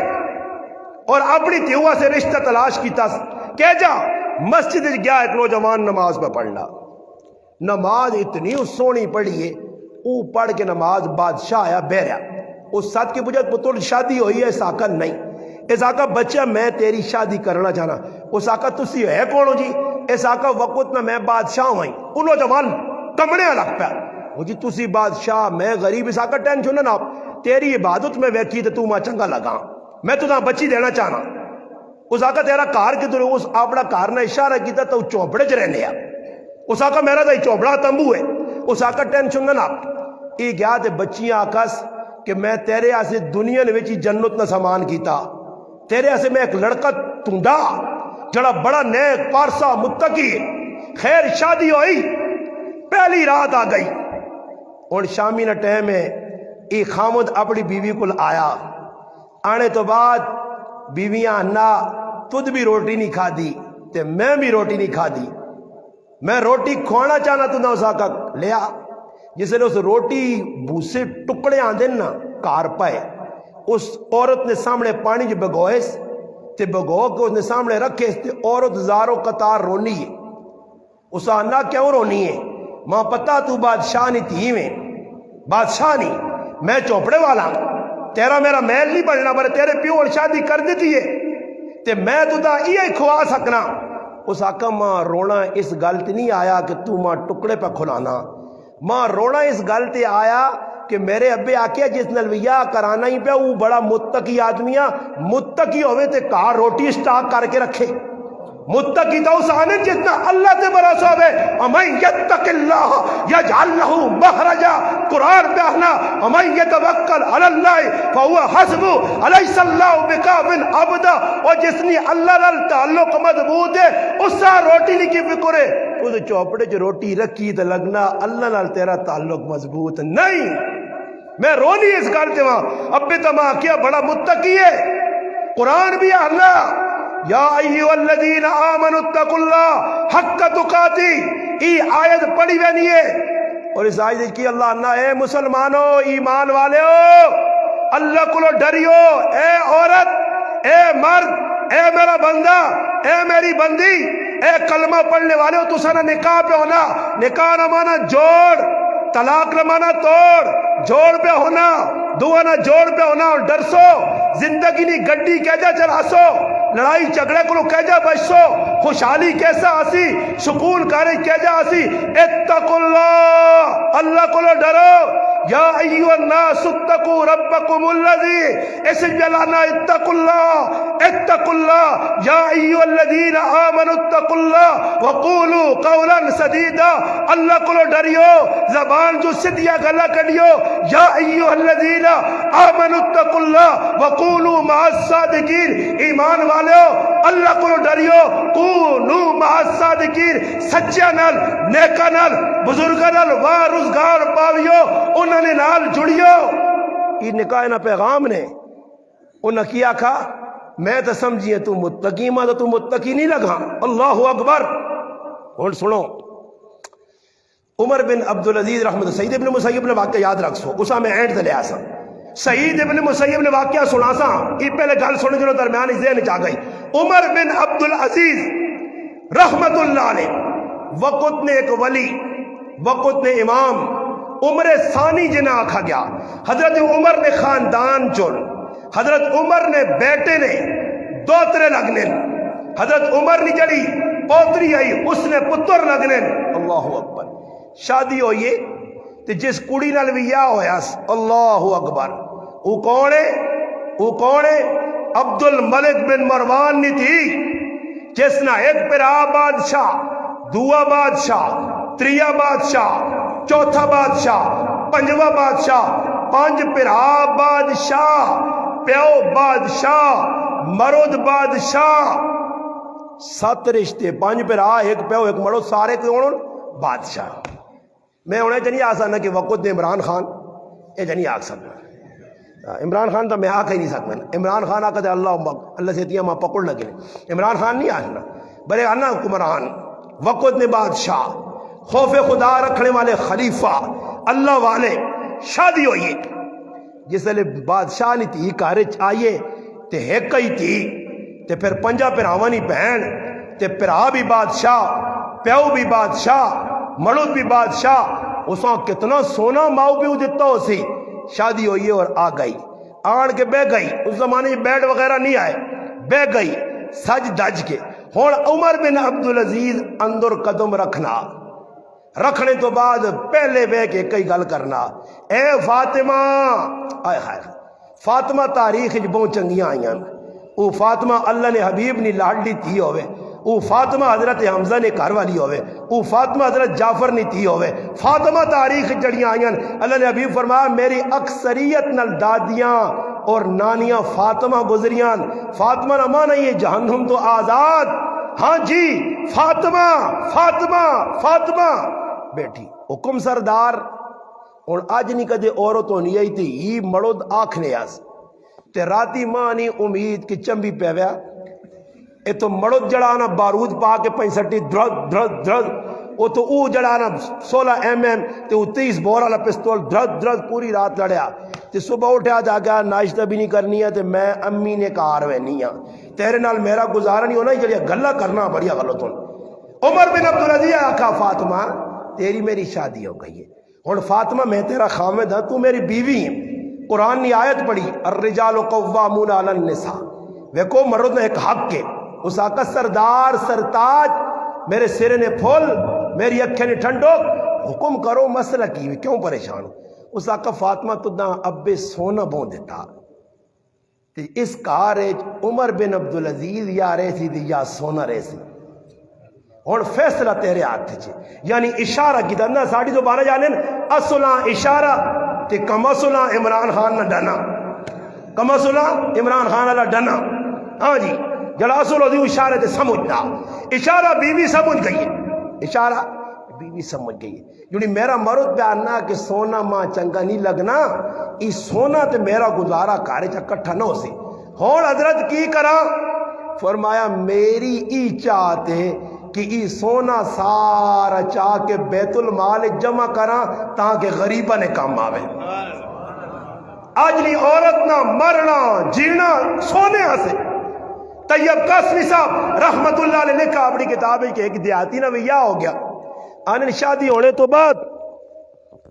اور اپنی تیوا سے رشتہ تلاش کیتا کہہ جا مسجد گیا ایک نوجوان نماز پہ پڑھنا نماز اتنی سونی پڑھی ہے او پڑھ کے نماز بادشاہ آیا بہریا اس ساتھ کی بجت پتر شادی ہوئی ہے اس آقا نہیں اس آقا بچہ میں تیری شادی کرنا چاہنا اس آقا تسی ہے کون ہو جی اس آقا وقت نہ میں بادشاہ ہوئی ان نوجوان کمڑے لگ پیا وہ جی تسی بادشاہ میں غریب اس آقا ٹینشن نہ تیری عبادت میں ویکھی تو ماں چنگا لگا میں تو بچی دینا چاہنا اس آقا تیرا کار کدھر اس اپنا کار نے اشارہ کیتا تو چوپڑے چ رہنے اس آقا میرا تو چوپڑا تمبو ہے اس آقا ٹینشن نہ یہ گیا تے بچیاں آکس کہ میں تیرے آسے دنیا نے وچی جنت نہ سامان کیتا تیرے آسے میں ایک لڑکا تونڈا جڑا بڑا نیک پارسا متقی خیر شادی ہوئی پہلی رات آ گئی اور شامی نہ ٹائم ہے ایک خامد اپنی بیوی کو آیا آنے تو بعد بیویاں نہ تجھ بھی روٹی نہیں کھا دی تے میں بھی روٹی نہیں کھا دی میں روٹی کھوانا چاہنا تو نہ اس آقا لیا جس نے اس روٹی بھوسے ٹکڑے آندے نا کار پائے اس عورت نے سامنے پانی جو بگوئے تے بگو کے اس نے سامنے رکھے تے عورت زاروں قطار رونی ہے اس آنا کیوں رونی ہے ماں پتا تو بادشاہ نہیں تھی میں بادشاہ نہیں میں چوپڑے والا تیرا میرا محل نہیں بننا پر تیرے پیو اور شادی کر دیتی ہے تے میں تو دا یہ کھوا سکنا اس آقا ماں رونا اس غلط نہیں آیا کہ تو ماں ٹکڑے پہ کھلانا ماں رونا اس غلط آیا کہ میرے ابے آکے جس نلویا کرانا ہی پہ وہ بڑا متقی آدمیاں متقی ہوئے تے کار روٹی سٹاک کر کے رکھے متقی تو اس آنے جتنا اللہ تے برسو ہے امین یتق اللہ یجعل لہ مخرجا قرآن پہ آنا امین یتوکل علی اللہ فہو حسبو علیس اللہ بکاف عبدا اور جس نے اللہ نال تعلق مضبوط ہے اس سے روٹی نہیں کی فکر ہے اس چوپڑے جو روٹی رکھی تو لگنا اللہ نال تیرا تعلق مضبوط نہیں میں رونی اس گل تے وہاں ابے تمہاں کیا بڑا متقی ہے قرآن بھی اللہ یا ایہو الذین آمنوا اتقوا اللہ حق تقاتی ای آیت پڑھی وینی ہے اور اس آیت کی اللہ نہ اے مسلمانوں ایمان والے ہو اللہ کو ڈریو اے عورت اے مرد اے میرا بندہ اے میری بندی اے کلمہ پڑھنے والے ہو تو سنا نکاح پہ ہونا نکاح نہ مانا جوڑ طلاق نہ مانا توڑ جوڑ پہ ہونا دعا نہ جوڑ پہ ہونا اور ڈرسو زندگی نہیں گڈی کیجا چلاسو لڑائی جھگڑے کو کیجا بچسو خوشحالی کیسا آسی سکون کاری کیجا آسی اتقوا اللہ اللہ کو ڈرو یا ایھا الناس اتقوا ربکم الذی اس جلانا اتقوا اللہ یا ایھا الذین آمنوا اتقوا اللہ وقولوا قولا سدیدا، اللہ کو ڈریو زبان جو سدیا گلا کڈیو، یا ایھا الذین آمنوا اتقوا اللہ وقولوا مع الصادقین، ایمان والو اللہ کو ڈریو، کونوا مع الصادقین، سچا نال نیکا نال بزرگاں نال واہ روزگار پاویو، انہاں نے نال جڑیو۔ یہ نکاح نہ پیغام نے انہاں کیا کھا میں تو سمجھیے تو متقی ماں تو متقی نہیں لگا۔ اللہ اکبر۔ ہن سنو عمر بن عبدالعزیز رحمت سعید ابن مسیب نے واقعہ یاد رکھ سو اسا میں اینڈ تے لیا سا سعید ابن مسیب نے واقعہ سنا سا یہ پہلے گل سن جو درمیان ذہن چ گئی۔ عمر بن عبدالعزیز رحمت اللہ علیہ وقت نے ایک ولی وقت نے امام عمر ثانی جنہیں آکھا گیا، حضرت عمر نے خاندان چن، حضرت عمر نے بیٹے نے دوترے لگنے، حضرت عمر نے جڑی پوتری آئی اس نے پتر لگنے۔ اللہ اکبر۔ شادی ہوئی تے جس کڑی نال ویاہ ہویا اللہ اکبر وہ کون ہے؟ وہ کون ہے؟ عبد الملک بن مروان نہیں تھی جس نہ ایک پرا بادشاہ، دوا بادشاہ، تریا بادشاہ، چوتھا بادشاہ، پنجواں بادشاہ، پانچ پرا بادشاہ، پیو بادشاہ، مرد بادشاہ، 7 رشتے، 5 پرا، ایک پیو ایک مرد، سارے کون بادشاہ۔ میں انہیں جنہیں آ سکتا کہ وقت نے عمران خان یہ جنہیں آ سکتا، عمران خان تو میں آ کے نہیں سکتا، عمران خان آ کے اللہ سے تیاں ماں پکڑ لگے، عمران خان نہیں آنا بلے آنا حکمران، وقت نے بادشاہ، خوف خدا رکھنے والے خلیفہ، اللہ والے۔ شادی ہوئی جس لئے بادشاہ نہیں تھی کارے آئیے تے ایک ہی تھی تے پھر 5 پراوانی بہن تے پرا بھی بادشاہ، پیو بھی بادشاہ، مرد بھی بادشاہ، اساں کتنا سونا ماؤ بھی دیتا ہو سی۔ شادی ہوئی اور آ گئی، آن کے بہ گئی، اس زمانے میں بیڈ وغیرہ نہیں آئے، بہ گئی سج دج کے۔ ہون عمر بن عبدالعزیز اندر قدم رکھنے تو بعد پہلے بہ کے کئی گل کرنا، اے فاطمہ، آئے خیر فاطمہ تاریخ بہت چنگیاں آئیاں، او فاطمہ اللہ نے حبیب نے لاڈلی تھی ہوئے، او فاطمہ حضرت حمزہ نے گھر والی ہوئے، او فاطمہ حضرت جعفر نے تھی ہوئے، فاطمہ تاریخ جڑیاں آئیاں۔ اللہ نے حبیب فرمایا میری اکثریت نال دادیاں اور نانیاں فاطمہ گزریاں، فاطمہ نہ مانا یہ جہنم تو آزاد، ہاں جی فاطمہ فاطمہ فاطمہ بیٹھی حکم سردار۔ اور آج نہیں کدے عورت ہونی آئی تھی ہی مرد آکھنے آس تے راتی ماں نہیں امید کی چمبی پیویا اے تو مرد جڑانا بارود پا کے 65 درد درد درد، وہ تو او جڑانا 16 mm تے 30 بور والا پستول درد درد پوری رات لڑیا تے صبح اٹھا جا گیا ناشتہ بھی نہیں کرنی ہے تے میں امی نے کار وینی ہاں تیرے نال میرا گزارا نہیں ہونا، جڑیا گلا کرنا بڑیا غلط ہونا۔ عمر بن عبدالعزیز آکھا فاطمہ تیری میری شادی ہو گئی ہے، اور فاطمہ میں تیرا خامد ہاں، تو میری بیوی ہے۔ قرآن نے آیت پڑھی الرجال قوامون علی النساء، ویکو مرد نے ایک حق کے، اس آقا سردار سرتاج میرے سرے نے پھول میری اکھیں نے ٹھنڈو، حکم کرو مسئلہ کی ہوئی کیوں پریشان ہو؟ اس آقا فاطمہ تو نہ ابے سونا بون دیتا تے اس کار عمر بن عبدالعزیز یا رہے سی یا سونا رہے سی، اور فیصلہ تیرے ہاتھ چھے، یعنی اشارہ کی دنہ ساڑھی تو بانا جانے اصلا اشارہ تے کم اصلا عمران خان نہ ڈنا، کم اصلا عمران خان نہ ڈنا، ہاں جی جڑا اصل ہوتی اشارہ تے سمجھنا، اشارہ بیوی سمجھ گئی ہے، اشارہ بیوی سمجھ گئی ہے، یعنی میرا مرد بیاننا کہ سونا ماں چنگا نہیں لگنا، ای سونا تے میرا گزارا کارے چا کٹھا نہ ہو سی۔ ہون حضرت کی کرا؟ فرمایا میری ای چاہتے کہ ای سونا سارا چاہ کے بیت المال جمع کرا تاکہ غریبہ نے کام آوے۔ آج نہیں عورت نہ مرنا جینا سونے سے۔ طیب قاسمی صاحب رحمت اللہ علیہ نے کہا اپنی کتاب ہے کہ ایک دیہاتی نہ ویاہ ہو گیا، آنے شادی ہونے تو بعد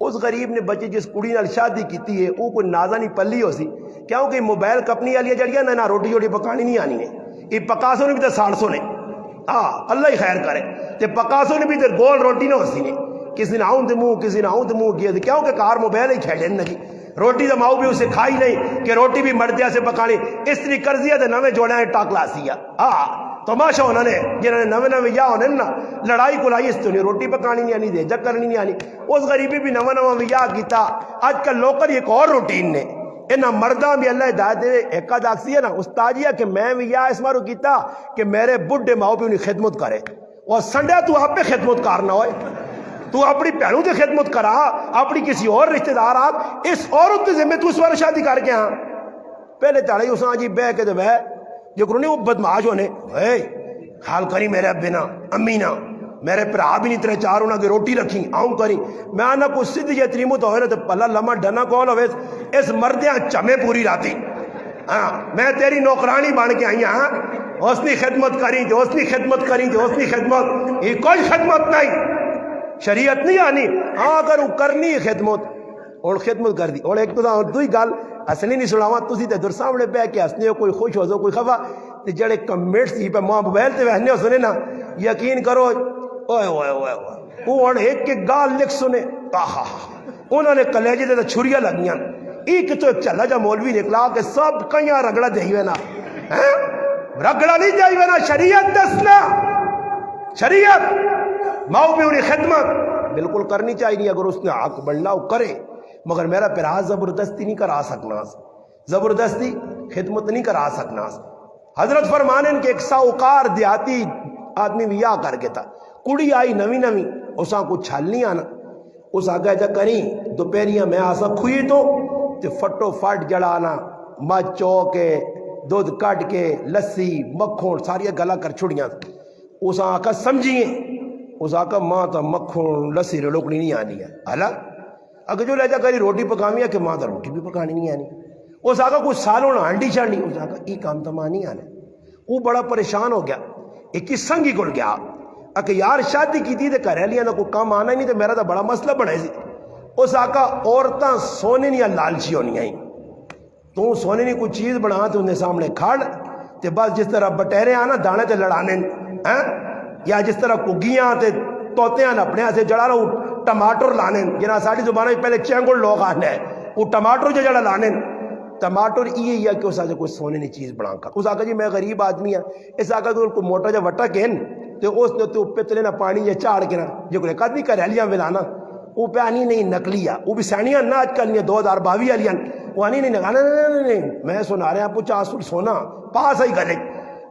اس غریب نے بچے جس کڑی نال شادی کیتی ہے وہ کوئی نازا نہیں پلی ہو سی، کیونکہ موبائل کپنی والی جڑیاں نہ روٹی جوڑی پکانی نہیں آنی نے، یہ پکاسو نے بھی تو 700 نے، اللہ ہی خیر کرے تے پکاسو نے بھی تے گول روٹی نہ ہو سی نے، کسی نے آؤں دے منہ کسی نے آؤں دے منہ کیا کیوں کہ کار موبائل ہی کھیلیں لگی روٹی تو ماؤ بھی اسے کھائی نہیں کہ روٹی بھی مردیا سے پکانی اس طرح کرزیا تو نویں جوڑے ہیں ٹاکلا سیا تماشا انہوں نے جنہوں نے نویں نویں یا ہونے نا لڑائی کو لائی اس تو نہیں روٹی پکانی نہیں آنی دے جگ کرنی نہیں آنی اس غریبی بھی نویں نویں یا کیتا آج کل لوکر ایک اور روٹین نے انہاں مرداں بھی اللہ ہدایت دے ایک آدھاکسی ہے نا استاجیہ کہ میں بھی یا اس مارو کیتا کہ میرے بڈھے ماؤ بھی انہیں خدمت کرے اور سنڈے تو آپ پہ خدمت کرنا ہوئے تو اپنی پہنوں سے خدمت کرا اپنی کسی اور رشتہ دار آپ اس عورت کے ذمہ تو اس بار شادی کر کے ہاں پہلے تاڑی اس جی بہ کے دے جو کرو نہیں وہ بدماش ہونے حال کری میرے ابے نا امی نا میرے پرا بھی نہیں ترے چار انہاں کی روٹی رکھی آؤں کری میں آنا کوئی سدھ یہ تریمت ہوئے نا تو پلا لما ڈنا کون ہوئے اس مردیاں چمے پوری راتی میں تیری نوکرانی بان کے آئی ہاں حسنی خدمت کریں جو حسنی خدمت کریں جو حسنی خدمت یہ کوئی خدمت نہیں شریعت نہیں آنی ہاں اگر وہ کرنی خدمت اور خدمت کر دی اور ایک تو دوئی گل اصلی نہیں سناوا تسی تے در سامنے بہ کے ہسنے ہو کوئی خوش ہو جو کوئی خفا تے جڑے کمنٹس ہی پہ ماں موبائل تے وہنے ہو سنے نا یقین کرو اوئے اوئے اوئے وہ ایک ایک گال لکھ سنے انہوں نے کلیجے تے چھریاں لگیاں ایک تو ایک چلا جا مولوی نکلا کہ سب کئیاں رگڑا دیئے نا رگڑا نہیں دیئے نا شریعت دسنا شریعت ماؤ بھی انہیں خدمت بالکل کرنی چاہیے اگر اس نے حق بڑھنا وہ کرے مگر میرا پھر زبردستی نہیں کرا سکنا زبردستی خدمت نہیں کرا سکنا حضرت فرمانے کہ ایک ساؤکار دیہاتی آدمی ویا کر کے تھا کڑی آئی نوی نوی اساں کو چھل نہیں آنا اس آگے جا کریں دوپہریاں میں آسا کھوئی تو فٹو فٹ جڑانا مچ چو کے دودھ کٹ کے لسی مکھن ساری گلا کر چھڑیاں اس آقا سمجھیے اس آقا ماں تا مکھن لسی رلوکنی نہیں آنی ہے حالا اگر جو لہجا کری روٹی پکامی ہے کہ ماں تا روٹی بھی پکانی نہیں آنی اس آقا کچھ سالوں نہ ہنڈی چڑھنی اس آقا ای کام تا ماں نہیں آنے وہ بڑا پریشان ہو گیا ایک سنگی گل گیا کہ یار شادی کی تھی تو کرے لیا نہ کوئی کام آنا ہی نہیں تو میرا تو بڑا مسئلہ بڑھے سی اس آقا عورتاں سونے نہیں لالچی ہونی آئیں تو سونے نہیں کوئی چیز بنا تو انہیں سامنے کھڑ تے بس جس طرح بٹیرے آنا دانے تے لڑانے یا جس طرح کگیاں تے توتے آنا اپنے ہاں سے جڑا رہا ٹماٹر لانے جنہاں ساڑھی زبانہ پہلے چینگل لوگ آنے ہیں وہ ٹماٹر جو جڑا لانے ٹماٹر یہ ہے کہ اس آقا کوئی سونے نہیں چیز بنا کر اس آقا جی میں غریب آدمی ہاں اس آقا کو موٹا جا وٹا کہن تو اس نے تو پتلے نہ پانی یا چاڑ کے نا جو کوئی قدمی کا ریلیاں ملانا وہ پیانی نہیں نکلی ہے وہ بھی سینیاں نہ آج کل نہیں 2022 والیاں وہ آنی نہیں نکانا نہیں میں سنا رہے ہیں 50 سونا پاس ہی گلے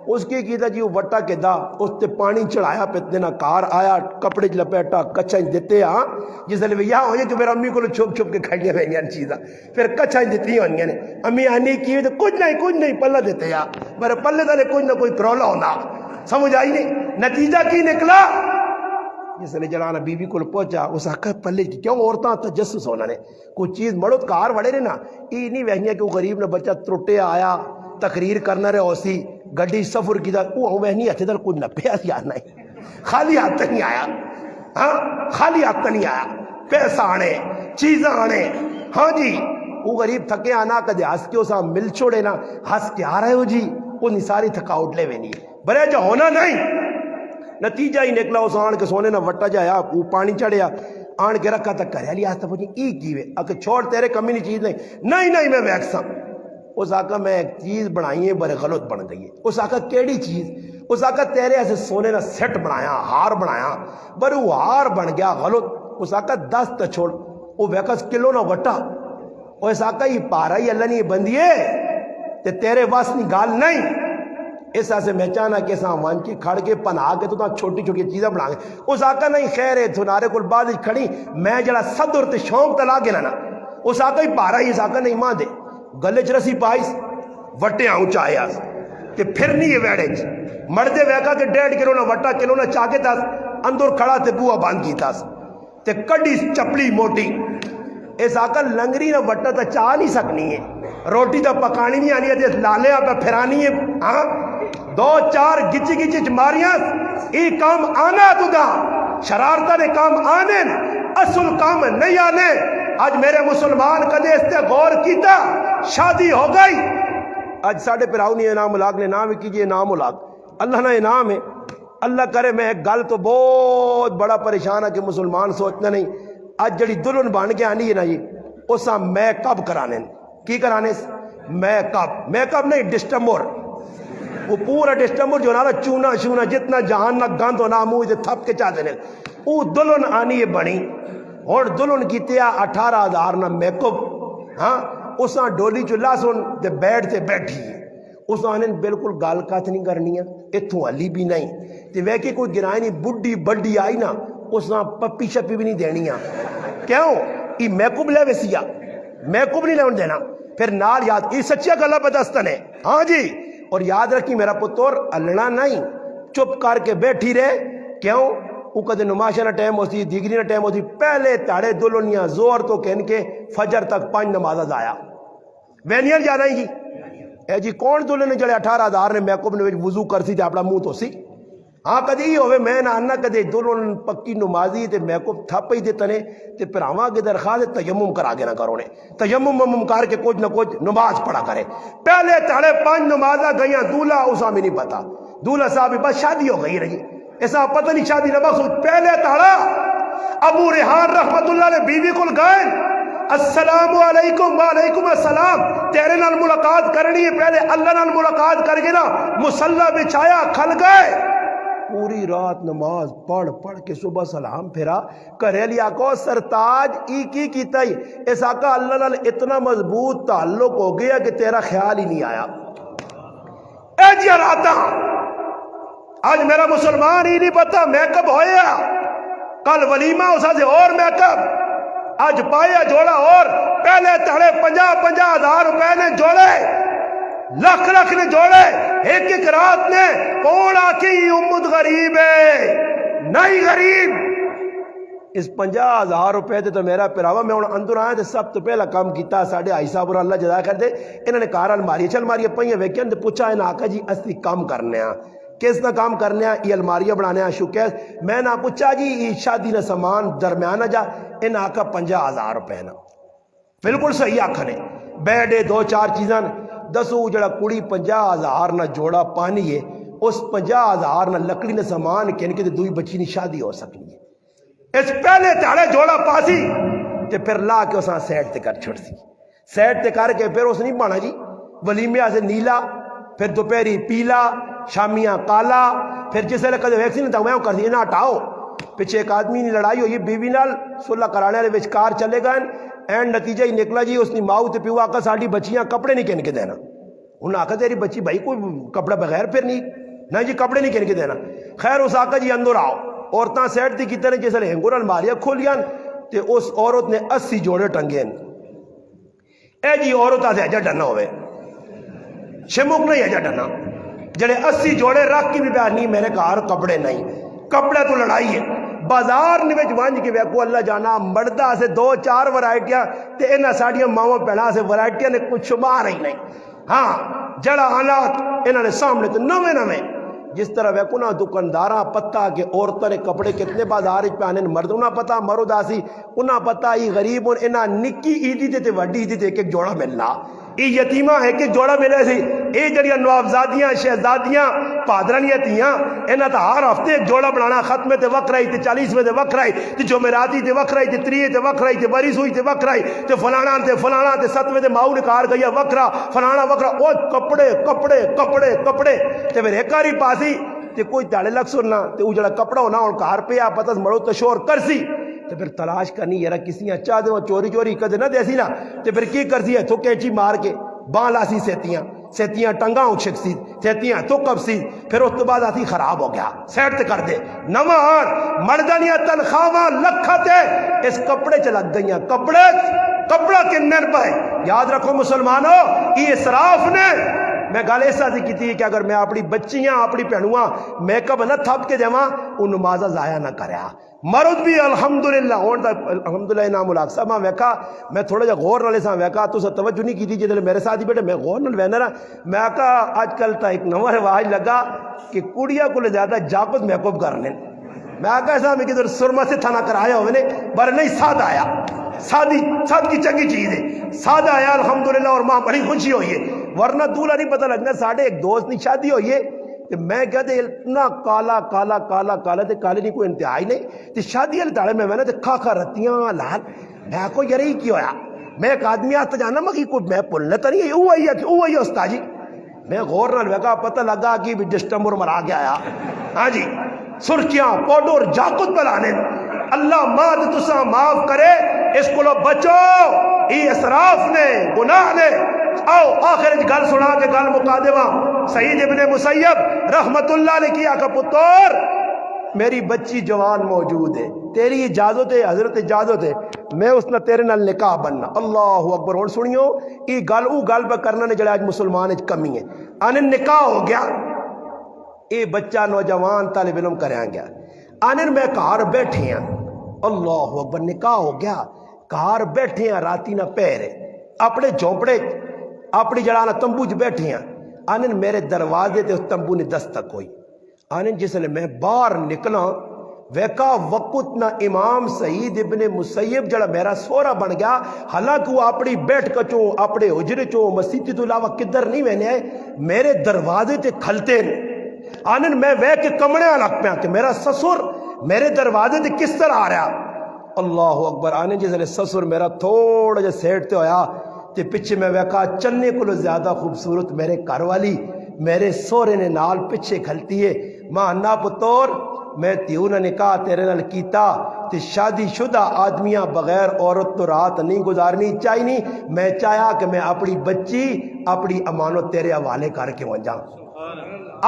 اس کی کیتا جی وہ وٹا کے دا اس تے پانی چڑھایا پتنا کار آیا کپڑے لپیٹا کچھائی دیتے ہاں جس لئے یہاں ہوئی کہ میرا امی کو چھپ چھپ کے کھڑیاں رہنیاں چیزاں پھر کچھائی دیتی ہونیاں نے امی آنی کی تو کچھ نہیں پلہ دیتے ہاں میرے پلے دلے کچھ نہ کوئی کرولا ہونا سمجھ آئی نہیں نتیجہ کی نکلا جس نے جلانا بی بی کو پہنچا اس آقا پلے کی کیوں عورتاں تجسس ہونا نے کوئی چیز مڑت کار وڑے رہے نا یہ نہیں وہنیاں کہ وہ غریب نے بچہ ترٹے آیا تقریر کرنا رہے اوسی گڈی سفر کی دا وہ وہنی ہتھے دل کچھ نہ پیسہ آنا ہے خالی ہاتھ نہیں آیا ہاں خالی ہاتھ نہیں آیا پیسہ آنے چیزاں آنے ہاں جی وہ غریب تھکے آنا کدے ہنس کے اسا مل چھوڑے نا ہنس کے آ رہے ہو جی وہ ساری تھکاوٹ لے وینی برے جو ہونا نہیں نتیجہ ہی نکلا اس آن کے سونے نہ وٹا جایا وہ پانی چڑھیا آن کے رکھا تک کریا لیا آستا پوچھیں ای کیوے اگر چھوڑ تیرے کمی نہیں چیز نہیں میں ویکسا اس آقا میں ایک چیز بنائی ہے بڑے غلط بن گئی ہے اس آقا کیڑی چیز اس آقا تیرے ایسے سونے نہ سیٹ بنایا ہار بنایا بڑے وہ ہار بن گیا غلط اس آقا 10 تا چھوڑ وہ ویکس کلو نہ وٹا وہ اس آقا یہ پارا ہی اللہ نہیں بندیے تے تیرے واس نہیں گال نہیں اس سے میں چاہنا کہ ایسا وان کے کھڑ کے پناہ کے تو چھوٹی چھوٹی چیزیں بنا گے اس آقا نہیں خیر ہے تھنارے کل بعد کھڑی میں جڑا صدر تے شوق تلا گے نا اس آقا ہی پارا ہی اس آقا نہیں مان دے گلے چ رسی پائیس وٹے آؤں چاہے آس تے پھر نہیں یہ ویڑے مردے ویکا کہ 1.5 کلو نہ وٹا کلو نہ چاہ کے تاس اندر کھڑا تے بوا باندھ کی تاس تے کڈی چپلی موٹی اس آقا لنگری نہ وٹا تا چاہ نہیں سکنی ہے روٹی تا پکانی نہیں آنی ہے لالے آقا پھرانی ہے ہاں 2-4 گچی ماریاں ای کام آنا تو دا شرارتہ نے کام آنے اصل کام نہیں آنے آج میرے مسلمان کدے اس تے غور کیتا شادی ہو گئی آج ساڑھے پراؤنی انعام الاغ نے نام کیجئے انعام الاغ اللہ نے انعام ہے اللہ کرے میں ایک گل تو بہت بڑا پریشان ہے کہ مسلمان سوچنا نہیں اج جڑی دلہن بن کے آنی ہے نا جی اساں میک اپ کرانے کی کرانے میک اپ نہیں ڈسٹمبر وہ پورا ڈسٹمبر جو نا چونا شونا جتنا جہان نہ گند ہونا منہ سے تھپ کے چاہتے ہیں وہ دلہن آنی ہے بنی اور دلہن کی تیا 18,000 نہ میک اپ ہاں اساں ڈولی چلا سن تے بیٹھ تے بیٹھی اس آنے بالکل گال کات نہیں کرنی ہے اتھوں علی بھی نہیں تے ویکے کوئی گرائے نہیں بڈی بڈی آئی نا اس نہ پپی شپی بھی نہیں دینی ہے کیوں یہ میک اپ لے ویسیا میک اپ نہیں لیون دینا پھر نال یاد یہ سچیا گلا بدستن ہے ہاں جی اور یاد رکھی میرا پتر النا نہیں چپ کر کے بیٹھی رہے کیوں وہ کدے نماشہ نہ ٹائم ہوتی دیگری نہ ٹائم ہوتی پہلے تاڑے دلہنیاں زور تو کہن کے فجر تک 5 نمازہ آیا وینیئر جانا ہی جی اے جی کون دلہن جڑے 18,000 نے میک اپ نے وضو کر سی تے اپنا منہ تو سی ہاں کدی ہوئے میں نہ آنا کدے دلہن پکی نمازی تے میک اپ تھپ ہی دیتے نے تے پھر آواں کے درخواست تیمم کرا کے نہ کرو نے تیمم کر کے کچھ نہ کچھ نماز پڑھا کرے پہلے تاڑے 5 نمازہ گئیاں دولہا اسا بھی نہیں پتا دولہا صاحب بس شادی ہو گئی رہی ایسا پتہ نہیں شادی نہ مقصود پہلے تاڑا ابو ریحان رحمت اللہ نے بیوی کو گئے السلام علیکم وعلیکم السلام تیرے نال ملاقات کرنی ہے پہلے اللہ نال ملاقات کر کے نا مصلی بچھایا کھل گئے پوری رات نماز پڑھ کے صبح سلام پھرا کرے لیا کو سرتاج ای کی کیتا ہی اس آقا اللہ نال اتنا مضبوط تعلق ہو گیا کہ تیرا خیال ہی نہیں آیا اے جی راتا آج میرا مسلمان ہی نہیں پتا میک اپ ہویا کل ولیمہ اسا سے اور میک اپ آج پایا جوڑا اور پہلے تڑے 50,000 روپے نے جوڑے لکھ نے جوڑے ایک رات نے کون آکی امت غریب ہے نہیں غریب اس 50,000 روپے تے تو میرا پراوا میں اندر آیا تے سب تو پہلا کام کیتا ساڑھے آئی صاحب اور اللہ جزا کر دے انہوں نے کار الماری چل ماری پہیاں ویکین تے پوچھا انہاں آقا جی اسی کام کرنے ہیں کس نہ کام کرنے ہیں یہ الماریاں بنانے ہیں شکیس میں نہ پوچھا جی یہ شادی نہ سامان درمیانہ جا انہاں آقا 50,000 روپے نا بالکل صحیح آقا نے بیڈے 2-4 چیزاں دسو جڑا کڑی 50,000 نہ جوڑا پانی ہے اس 50,000 نہ لکڑی نہ سامان کہنے کے دوئی بچی نہیں شادی ہو سکنی ہے اس پہلے تاڑے جوڑا پاسی تے پھر لا کے اساں سیٹ تے کر چھوڑ سی سیٹ تے کر کے پھر اس نہیں بانا جی ولیمیہ سے نیلا پھر دوپہری پیلا شامیاں کالا پھر جسے لکھا ویکسین تھا میں کر دی نہ ہٹاؤ پیچھے ایک آدمی نے لڑائی ہوئی بیوی نال صلح کرانے والے وچکار چلے گئے اینڈ نتیجہ ہی نکلا جی اس نے ماؤ تے پیو آقا ساڑی بچیاں کپڑے نہیں کہن کے دینا انہوں نے آقا تیری بچی بھائی کوئی کپڑا بغیر پھر نہیں جی کپڑے نہیں کہن کے دینا خیر اس آقا جی اندر آؤ عورتاں سیٹ تھی کی طرح جیسے ہنگور الماریاں کھولیاں تے اس عورت نے 80 جوڑے ٹنگے اے جی عورت آتے اجا ڈنا ہوئے شموک نہیں اجا ڈنا جڑے 80 جوڑے رکھ کی بھی بیار نہیں میرے کار کپڑے نہیں کپڑے تو لڑائی ہے بازار نوچ وانج کے ویکو اللہ جانا مردہ سے 2-4 ورائٹیاں تے انہا ساڑیاں ماما پہنا سے ورائٹیاں نے کچھ شمار ہی نہیں ہاں جڑا حالات انہوں نے سامنے تو نوے جس طرح ویکو نا دکانداراں پتہ کہ عورتوں نے کپڑے کتنے بازار پہنے مرد انہاں پتہ مرد آسی انہاں پتہ ہی غریب انہاں نکی عیدی تے وڈی عیدی تے ایک جوڑا ملنا یہ یتیمہ ہے کہ جوڑا ملے سی یہ جڑیاں نوابزادیاں شہزادیاں پادرانیاں تیاں انہاں تا ہر ہفتے ایک جوڑا بنانا ختمے تے وقت رہی تے 40ویں تے وقت رہی تے جمعراتی تے وقت رہی تے 3 تے وقت رہی تے بری سوئی تے وقت رہی تے فلانا تے 7ویں تے ماؤ نکار گیا وقرا فلانا وقرا او کپڑے تے پھر ایک ہی پاسی تے کوئی تاڑے لگ سننا تے وہ جڑا کپڑا ہونا اور کار پہ پتہ مرو تشور کرسی تے پھر تلاش کرنی یارا کسی اچھا دے وہ چوری کدے نہ دیسی نا تے پھر کی کرسی ہے تو کینچی مار کے باں لاسی سیتیاں ٹنگاں اچھک سی سیتیاں تو کب سی پھر اس تو بعد آتی خراب ہو گیا سیٹ تے کر دے نوان مردانیاں تنخواہاں لکھا تے اس کپڑے چلک گئیاں کپڑا کنن پہ یاد رکھو مسلمانوں یہ اسراف نے میں گل ایسا سی کی تھی کہ اگر میں اپنی بچیاں اپنی پہنواں میک اپ نہ تھپ کے دیواں ان نمازہ ضائع نہ کریا مرد بھی الحمدللہ ہون دا الحمدللہ انعام الحق صاحب ویکھا میں تھوڑا جا غور نالے سا ویکھا تو توجہ نہیں کی تھی جدے میرے ساتھ ہی بیٹھے میں غور نال وینا میں کہا آج کل تا ایک نواں رواج لگا کہ کڑیاں کو زیادہ جاپت میک اپ کرنے میں کہا ایسا میں کدھر سرما سے تھانا کرایا ہوئے نے پر نہیں سادہ آیا سادگی چنگی چیز ہے سادہ آیا الحمدللہ اور ماں بڑی خوشی ہوئی ہے ورنہ دولہا نہیں پتہ لگنا ساڑھے ایک دوست نہیں شادی ہوئی ہے تے میں کہتے اتنا کالا کالا کالا کالا تے کالے نہیں کوئی انتہا ہی نہیں تے شادی والے تاڑے میں نا تے کھا کھا رتیاں لال میں کو یار ہی کی ہویا میں ایک آدمی آتا جانا میں کوئی میں پلنے تو نہیں ہے وہ ہے استاد جی میں غور نہ لگا پتہ لگا کہ بھی ڈسٹمبر مرا کے آیا ہاں جی سرخیاں پاؤڈر جاکت بلانے اللہ ماد تسا معاف کرے اس کو لو بچو یہ اسراف نے گناہ نے آؤ آخر گل سنا کے گل مکا دیواں سعید ابن مسیب رحمت اللہ نے کیا کہ پتر میری بچی جوان موجود ہے تیری اجازت ہے حضرت اجازت ہے میں اس نے تیرے نال نکاح بننا اللہ اکبر ہن سنیو یہ گل او گل پہ کرنا نے جڑا اج مسلمان وچ کمی ہے ان نکاح ہو گیا اے بچہ نوجوان طالب علم کریا گیا ان میں گھر بیٹھے ہیں اللہ اکبر نکاح ہو گیا گھر بیٹھے ہیں راتی نہ پیر اپنے جھونپڑے اپنی جڑا نہ تمبو چ بیٹھے ہیں ان میرے دروازے تے اس تمبو نے دستک ہوئی ان جس نے میں باہر نکلا ویکا وقت نہ امام سعید ابن مسیب جڑا میرا سورا بن گیا حالانکہ وہ اپنی بیٹھ کچوں اپنے حجرے چوں مسجد تو علاوہ کدھر نہیں وینے آئے میرے دروازے تے کھلتے آنن میں کے کمڑے لگ پیا کہ میرا سسر میرے دروازے تے کس طرح آ رہا اللہ اکبر آنن جس نے سسر میرا تھوڑا جا سیٹ تے ہویا تے پیچھے میں ویکا چنے کو زیادہ خوبصورت میرے گھر والی میرے سورے نے نال پیچھے کھلتی ہے ماں انا پتور میں تیوں نہ نکاح تیرے نال کیتا تے شادی شدہ آدمیاں بغیر عورت تو رات نہیں گزارنی چاہی نہیں میں چاہیا کہ میں اپنی بچی اپنی امانت تیرے حوالے کر کے ونجا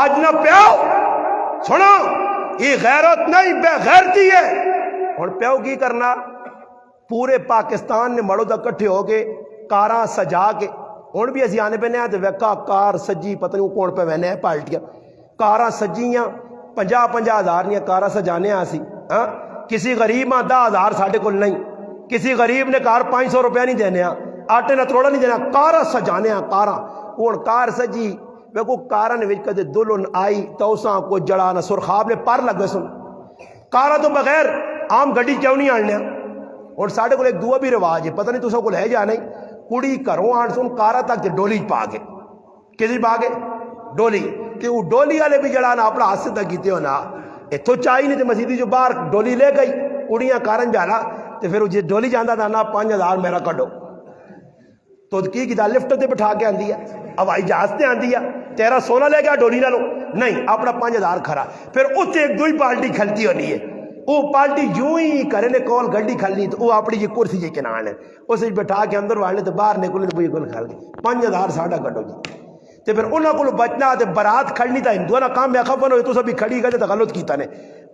آج نہ پیاؤ سنو یہ غیرت نہیں بے غیرتی ہے اور پیاؤ کی کرنا پورے پاکستان نے مڑو دا کٹھے ہو کے کاراں سجا کے ہوں بھی اسی آنے پہ نہیں آتے ویکا کار سجی پتہ نہیں کون پہ وہنے پالٹیاں کاراں سجیاں 50-50 ہزار نیاں کاراں سجانے آسی ہاں کسی غریب ماں 10,000 ساڑھے کو نہیں کسی غریب نے کار 500 روپیہ نہیں دینے آٹے نہ تروڑا نہیں دینا کاراں سجانے کاراں ہوں کار سجی ویکو کاراں نے وچ کدے دلہن آئی تو اساں کو جڑا نہ سرخاب نے پر لگ گئے سن کاراں تو بغیر عام گڈی کیوں نہیں آنے اور ساڑھے کو ایک دعا بھی رواج ہے پتہ نہیں تساں کو ہے یا نہیں کڑی گھروں آن سن کارا تک ڈولی پا کے کسی پا کے ڈولی کہ وہ ڈولی والے بھی جڑا نا اپنا ہاتھ سے تک کیتے ہو نا اتوں چاہی نہیں تے مسیدی جو باہر ڈولی لے گئی کڑیاں کارن جانا تے پھر جی ڈولی جانا تھا نا 5,000 میرا کڈو تو کی کیتا لفٹ تے بٹھا کے آندی ہے ہوائی جہاز تے آندی ہے تیرا سونا لے گیا ڈولی نہ لو نہیں اپنا 5,000 کھرا پھر اتنے ایک دوئی پارٹی کھلتی ہونی ہے وہ پارٹی یوں ہی کرے نے کول گڈی کھلنی تو وہ اپنی یہ کرسی جی کے نال ہے اسے بٹھا کے اندر والے تو باہر نکلنے تو گل کھل گئی 5,000 ساڑھا کٹو جی تے پھر انہاں کو بچنا تے برات کھڑنی تا ہندوؤں نا کام میں خبر ہوئے تو سبھی کھڑی گئے تو غلط کیتا نے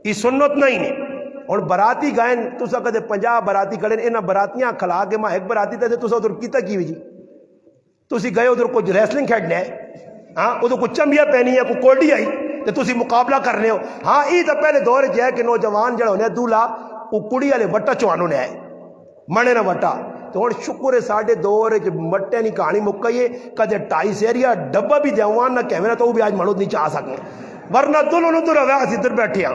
یہ سنت نہیں نے اور براتی گائیں تو سا کدے 50 براتی کھڑے انہاں براتیاں کھلا کے ماں ایک براتی تے تو سا ادھر کیتا کی جی تو سی گئے ادھر کچھ ریسلنگ کھیڑنے ہے ہاں ادھر کچھ چمبیا پہنی ہے کوئی کوڑی آئی تے تسی مقابلہ کرنے ہو ہاں یہ تو پہلے دور ہے کہ نوجوان جڑا ہونے دولا وہ کڑی والے وٹا چوانوں نے آئے منے نہ وٹا تو ہوں شکر ہے ساڈے دور مٹے نہیں کہانی مکئی ہے کدے 2.5 سیریا ڈبا بھی دیوان نہ کہنا تو وہ بھی آج مڑو نہیں چاہ سکیں ورنہ دلوں ادھر اویس ادھر بیٹھے ہاں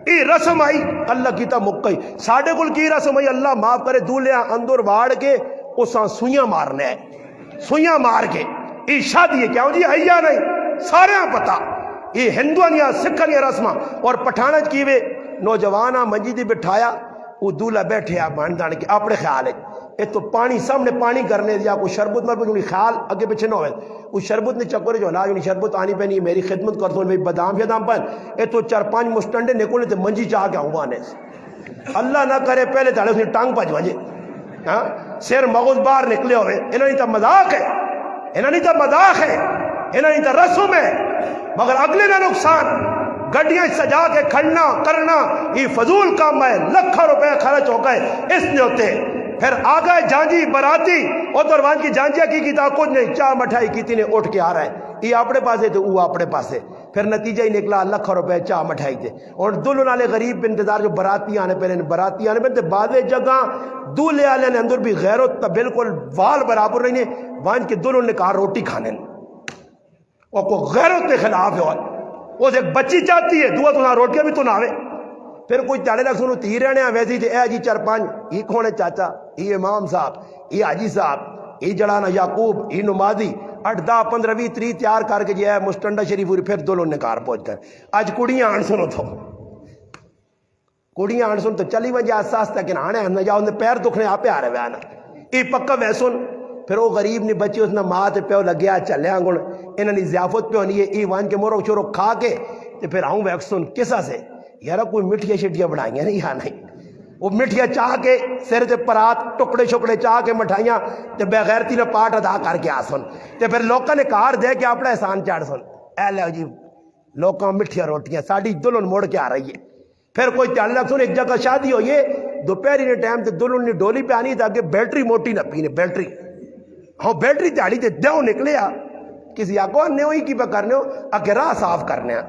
یہ رسم آئی اللہ کی تا مکئی ساڈے کول کی رسم آئی اللہ معاف کرے دولیا اندر واڑ کے اساں سوئیاں مارنے ہے سوئیاں مار کے یہ شادی ہے کیوں جی ہے یا نہیں سارے پتہ یہ ہندوؤں یا سکھاں یا رسماں اور پٹھانا کیوے نوجوانہ منجی دی بٹھایا وہ دولہ بیٹھے آپ مان دان کے اپنے خیال ہے یہ تو پانی سامنے پانی کرنے دیا کوئی شربت مر پہ خیال اگے پیچھے نہ ہوئے وہ شربت نے چکرے جو نا جو شربت آنی پہ نہیں میری خدمت کر دو بھائی بادام شدام پہ یہ تو 4-5 مستنڈے نکلے تو منجی چاہ کے ہوانے اللہ نہ کرے پہلے تھاڑے اس نے ٹانگ پج وجے ہاں سیر مغز باہر نکلے ہوئے انہوں نے تا مذاق ہے انہوں نے تا مذاق ہے انہوں نے تا رسم ہے مگر اگلے نہ نقصان گڈیاں سجا کے کھڑنا کرنا یہ فضول کام ہے لکھوں روپے خرچ ہو گئے اس نے ہوتے پھر آ گئے جانجی براتی ادھر وہاں کی جانجیا کی تا کچھ نہیں چاہ مٹھائی کی نے اٹھ کے آ رہا ہے یہ اپنے پاسے تو وہ اپنے پاسے پھر نتیجہ ہی نکلا لکھوں روپے چاہ مٹھائی تھے اور دلہن والے غریب انتظار جو براتی آنے پہ براتی آنے پہ بعض جگہ دولہے والے نے اندر بھی غیرت بالکل وال برابر نہیں ہے وہاں کی دلہن نے کہا روٹی کھانے اور کو غیرت کے خلاف ہے وہ ایک بچی چاہتی ہے دعا تو روٹیاں بھی تو نہ آوے پھر کوئی چاڑے لگ سنو تھی رہنے ہیں ویسی تھے اے جی 4-5 یہ کون ہے چاچا یہ امام صاحب یہ حاجی صاحب یہ جڑانا یعقوب یہ نمازی 8 10 15 20 30 تیار کر کے جو ہے مستنڈا شریف پھر دلہن نے گھر پہنچ کر اج کڑیاں آن سنو تو کڑیاں آن سن تو چلی وجہ آساس تک آنے نہ جاؤ پیر دکھنے آپ آ رہے ہیں نا یہ پکا ویسن پھر وہ غریب نہیں بچی اس نے ماں تے پیو لگیا چلیا گن انہوں نے ضیافت پہ ہونی ہے یہ ون کے مورو شورو کھا کے تے پھر آؤں ویکسن کسا سے یار کوئی مٹھیاں شٹیاں بنائی ہیں نہیں یا نہیں وہ مٹھیاں چاہ کے سر تے پرات ٹکڑے شکڑے چاہ کے مٹھائیاں تے بغیرتی نے پاٹ ادا کر کے آسن تے پھر لوکاں نے کار دے کے اپنا احسان چاڑ سن اے لو جی لوکاں مٹھیاں روٹیاں ساڑی دلہن موڑ کے آ رہی ہے پھر کوئی تعلق سن ایک جگہ شادی ہوئی ہے دوپہری نے ٹائم تے دلہن نے ڈولی پہ آنی تاکہ بیٹری موٹی نہ پینے بیٹری ہاں بیٹری تیاری تے دیو نکلے آ کسی آگو اننے ہوئی کی پہ کرنے ہو اگر راہ صاف کرنے آ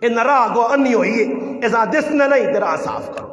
ان راہ آگو انی ہوئی ہے ایسا دسنے نہیں تے راہ صاف کرو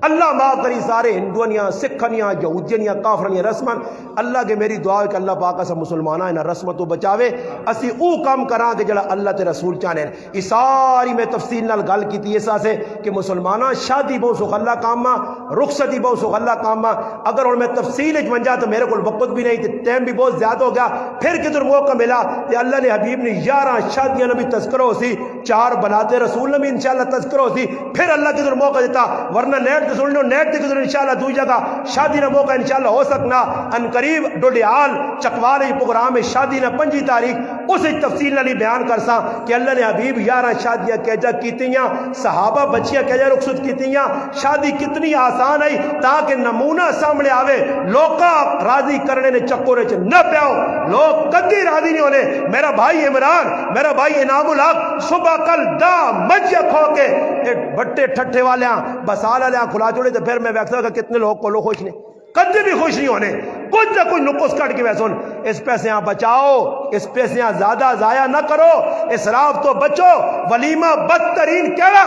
اللہ معاف کری سارے ہندوانیاں سکھنیاں یہودیاں کافرنیاں رسمن اللہ کے میری دعا ہے کہ اللہ پاک اسا مسلمانہ انہاں رسمتوں بچاوے اسی او کام کراں کہ جڑا اللہ تے رسول چاہنے یہ ساری میں تفصیل نال گل کیتی ایسا سے کہ مسلمانہ شادی بہت سخلا کاما رخصتی بہت سخلا کاما اگر اور میں تفصیل اچ منجا تو میرے کو وقت بھی نہیں تے ٹائم بھی بہت زیادہ ہو گیا پھر کدھر موقع ملا تے اللہ نے حبیب نے 11 شادیاں نبی تذکرہ ہو سی 4 بناتے رسول نبی انشاءاللہ تذکرہ ہو سی پھر اللہ کدھر موقع دیتا ورنہ نیٹ تے سن لو نیٹ تے کدھر انشاءاللہ دوئی جگہ شادی نہ موقع انشاءاللہ ہو سکنا ان قریب ڈوڈیال چکوالے پروگرام میں شادی نہ 5 تاریخ اس تفصیل نہ بیان کر سا کہ اللہ نے حبیب 11 شادیاں کیجا کیتیاں صحابہ بچیاں کیجا رخصت کیتیاں شادی کتنی آسان ہے تاکہ نمونہ سامنے آوے لوکا راضی کرنے نے چکورے چ نہ پیاؤ لوگ کدی راضی نہیں ہونے میرا بھائی عمران میرا بھائی انعام الحق صبح کل دا مجھے کھو کے ایک بٹے ٹھٹھے والیاں بسال والیاں کھلا چھوڑے تو پھر میں ویکسا کہ کتنے لوگ کو لوگ خوش نہیں کدی بھی خوش نہیں ہونے کچھ نہ کوئی نقص کٹ کے ویسون اس پیسے بچاؤ اس پیسے زیادہ ضائع نہ کرو اسراف تو بچو ولیمہ بدترین کہڑا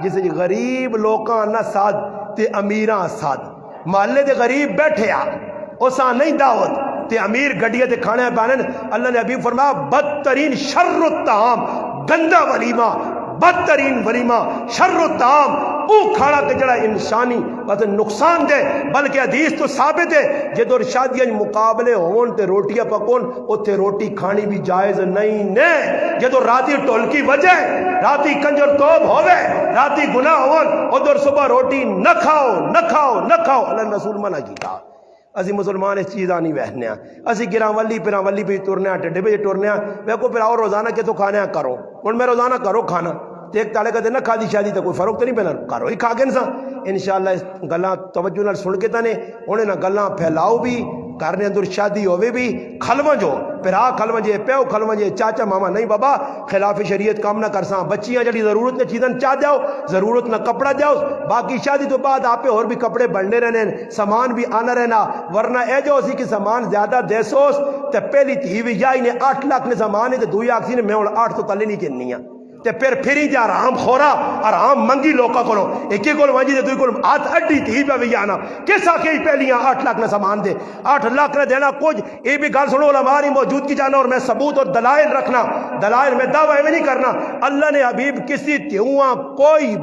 جسے غریب لوکاں نہ ساد تے امیراں ساد محلے دے غریب بیٹھے آ اساں نہیں دعوت تے امیر گڈیے تے کھانے پانے اللہ نے حبیب فرمایا بدترین شر الطعام گندا ولیمہ بدترین ولیمہ شر الطعام او کھانا کہ جڑا انسانی نقصان دے بلکہ حدیث تو ثابت ہے جدو شادیاں مقابلے ہون تے روٹیاں پکون اوتھے روٹی کھانی بھی جائز نہیں نے جدو راتی ٹولکی وجے راتی کنجر توب ہوے راتی گناہ ہون ادھر صبح روٹی نہ کھاؤ نہ کھاؤ نہ کھاؤ اللہ رسول منع کیتا اسی مسلمان اس چیز آنی بہنے ہیں اسی گراں ولی پہ ترنے ہیں ٹڈے پہ ٹرنے ہیں میں کو پھر اور روزانہ کے تو کھانے ہیں کرو اور میں روزانہ کرو کھانا ایک تالے کا دن نہ کھا دی شادی تو کوئی فرق تو نہیں پہنا کرو ہی کھا گئے سا انشاءاللہ اس گلاں توجہ نال سن کے تانے انہیں نہ گلاں پھیلاؤ بھی کرنے اندر شادی ہوئے بھی کھلوان جو پھر کھلوان جے پیو کھلوان جے چاچا ماما نہیں بابا خلاف شریعت کام نہ کرساں بچیاں جڑی ضرورت نے چیزاں چاہ جاؤ ضرورت نہ کپڑا جاؤ باقی شادی تو بعد آپ اور بھی کپڑے بڑھنے رہنے سامان بھی آنا رہنا ورنہ اے جو اسی کی سامان زیادہ دیسوس تے پہلی تھی بھی جائی نے 8 لاکھ نے سامان ہے تے دوئی آکسی نے میں 8 تو تلے نہیں کنیاں تے پھر ہی جا آرام خورا آرام منگی لوکا کولو ایک کول وانجی تے دوئی کول ہاتھ اڈی تھی پہ بھی آنا کس آکے ہی پہلیاں 8 لاکھ نہ سامان دے 8 لاکھ نہ دینا کچھ یہ بھی گل سنو ہماری موجود کی جانا اور میں ثبوت اور دلائل رکھنا دلائل میں دعویٰ میں نہیں کرنا اللہ نے حبیب کسی تیواں کوئی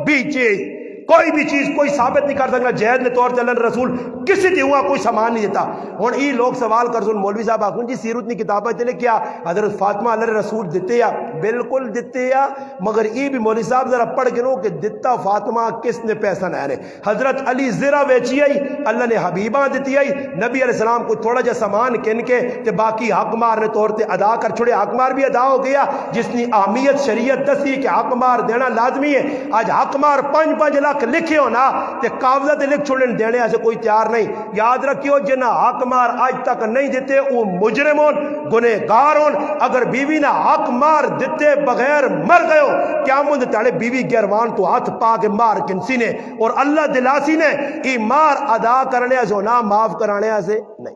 بھی چیز کوئی ثابت نہیں کر سکنا جہد نے طور تے اللہ رسول کسی تے ہوا کوئی سامان نہیں دیتا ہن ای لوگ سوال کر سن مولوی صاحب آخون جی سیرت نی کتاباں تے لکھیا حضرت فاطمہ اللہ رسول دیتے یا بالکل دیتے یا مگر ای بھی مولوی صاحب ذرا پڑھ کے نو کہ دیتا فاطمہ کس نے پیسہ نہ ہے حضرت علی زرہ ویچی آئی اللہ نے حبیبہ دیتی آئی نبی علیہ السلام کو تھوڑا جا سامان کن کے تے باقی حق مار نے طور تے ادا کر چھوڑے حق مار بھی ادا ہو گیا جس نے اہمیت شریعت دسی کہ حق مار دینا لازمی ہے آج حق مار 5 لاکھ لکھے ہو نا تے کاغذات لکھ چھوڑنے دینے ایسے کوئی تیار نہیں یاد رکھیو جنہ حق مار آج تک نہیں دیتے وہ مجرم ہون گنہگار ہون اگر بیوی نہ حق مار دیتے بغیر مر گئے ہو کیا مند تاڑے بیوی گیروان تو ہاتھ پا کے مار کنسی نے اور اللہ دلاسی نے ای مار ادا کرنے ایسے ہونا معاف کرانے ایسے نہیں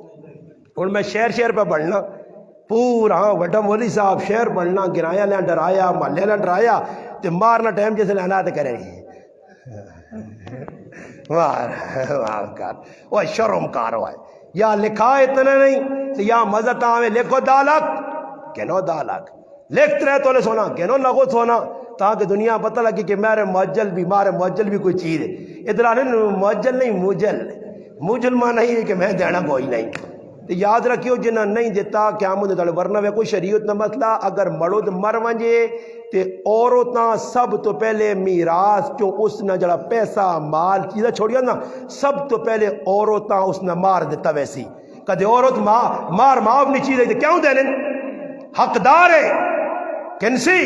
اور میں شہر پہ بڑھنا پورا وڈا مولی صاحب شہر بڑھنا گرایا لیں ڈرایا محلے لیں ڈرایا تے مارنا ٹائم جیسے لینا تے کرے وہ شرم کار ہوئے یا لکھا اتنا نہیں تو یا مزت آوے لکھو 10 لاکھ کہنو 10 لاکھ لکھت رہے تو لے سونا کہنو لگو سونا تاکہ دنیا پتہ لگی کہ مارے معجل بھی کوئی چیز ہے ادھر آنے معجل نہیں موجل ماں نہیں ہے کہ میں دینا کوئی نہیں تو یاد رکھیو جنہ نہیں دیتا قیامت دے ورنہ وے کوئی شریعت نہ مسئلہ اگر مڑو تو مر ونجے تے عورتاں سب تو پہلے میراث چوں اس نہ جڑا پیسہ مال چیزیں چھوڑیا نا سب تو پہلے عورتاں اس نہ مار دیتا ویسی کدے عورت مار معاف نہیں چیز ہے کیوں دینے حقدار ہے کنسی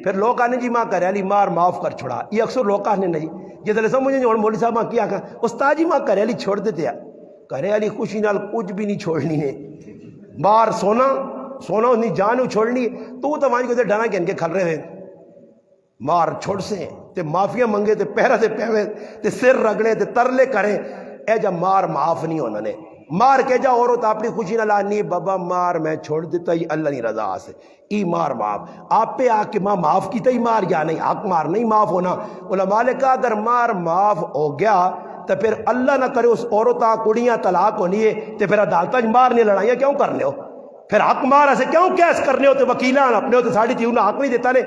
پھر لوگ آنے جی ماں کرے علی مار معاف کر چھوڑا یہ اکثر لوگ آنے نہیں یہ دلے سمجھیں جو مولوی صاحب ماں کیا کہا استاد جی ماں کرے علی چھوڑ دیتے ہیں کرے علی خوشی نال کچھ بھی نہیں چھوڑنی ہے بار سونا نہیں جانو چھوڑنی ہے تو وہ تو وہاں کو ڈانا کہ ان کے کھل رہے ہیں مار چھوڑ سے تے معافیاں منگے تے پہرہ تے پہوے تے سر رگڑے تے ترلے کریں اے جا مار معاف نہیں ہونا نے مار کے جا عورت اپنی خوشی نہ لانی بابا مار میں چھوڑ دیتا ہی اللہ نہیں رضا سے ای مار معاف آپ پہ آ کے ماں معاف کیتا ہی مار یا نہیں حق مار نہیں معاف ہونا علماء نے کہا اگر مار معاف ہو گیا تو پھر اللہ نہ کرے اس عورتاں کڑیاں طلاق ہونی ہے تو پھر عدالتاں مار نہیں لڑائیاں کیوں کرنے ہو پھر حق مار ایسے کیوں کیس کرنے ہو تو وکیلان اپنے ہو تو ساڑھی تھی انہیں حق نہیں دیتا نے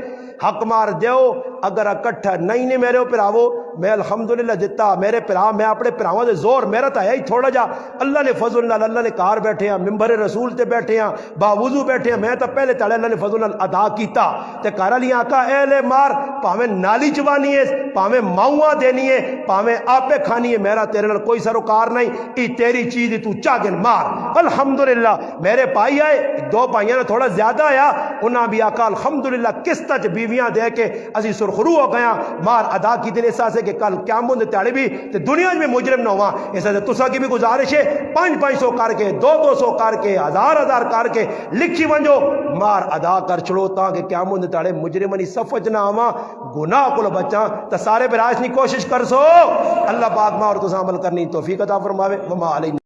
حق مار دیو اگر اکٹھا نہیں میرے ہو پراو میں الحمدللہ دیتا میرے پرا میں اپنے پراواں دے زور میرا تا ہے ہی تھوڑا جا اللہ نے فضل نال اللہ نے کار بیٹھے ہیں ممبر رسول تے بیٹھے ہیں باوضو بیٹھے ہیں میں تا پہلے تڑے اللہ نے فضل نال ادا کیتا تے کار علی آقا اے لے مار پاویں نالی چوانی ہے پاویں ماؤں دینی ہے پاویں آپے کھانی ہے میرا تیرے نال کوئی سروکار نہیں ای تیری چیز تو چاگن مار الحمدللہ میرے پائی آئے دو پائیاں نے تھوڑا زیادہ آیا انہاں بھی آقا الحمدللہ قسط وچ بیویاں دے کے اسی سرخرو ہو گیا مار ادا کی دن احساس ہے کہ کل قیامت دے تاڑے بھی تے دنیا میں مجرم نہ ہوا ایسا تسا کی بھی گزارش ہے 500 کر کے 200 کر کے 1000 کر کے لکھی ونجو مار ادا کر چھڑو تاکہ قیامت دے تاڑے مجرمانی صفج نہ آواں گناہ کو بچاں تے سارے براش نہیں کوشش کر سو اللہ پاک ماں اور تسا عمل کرنی توفیق عطا فرماوے وما علینا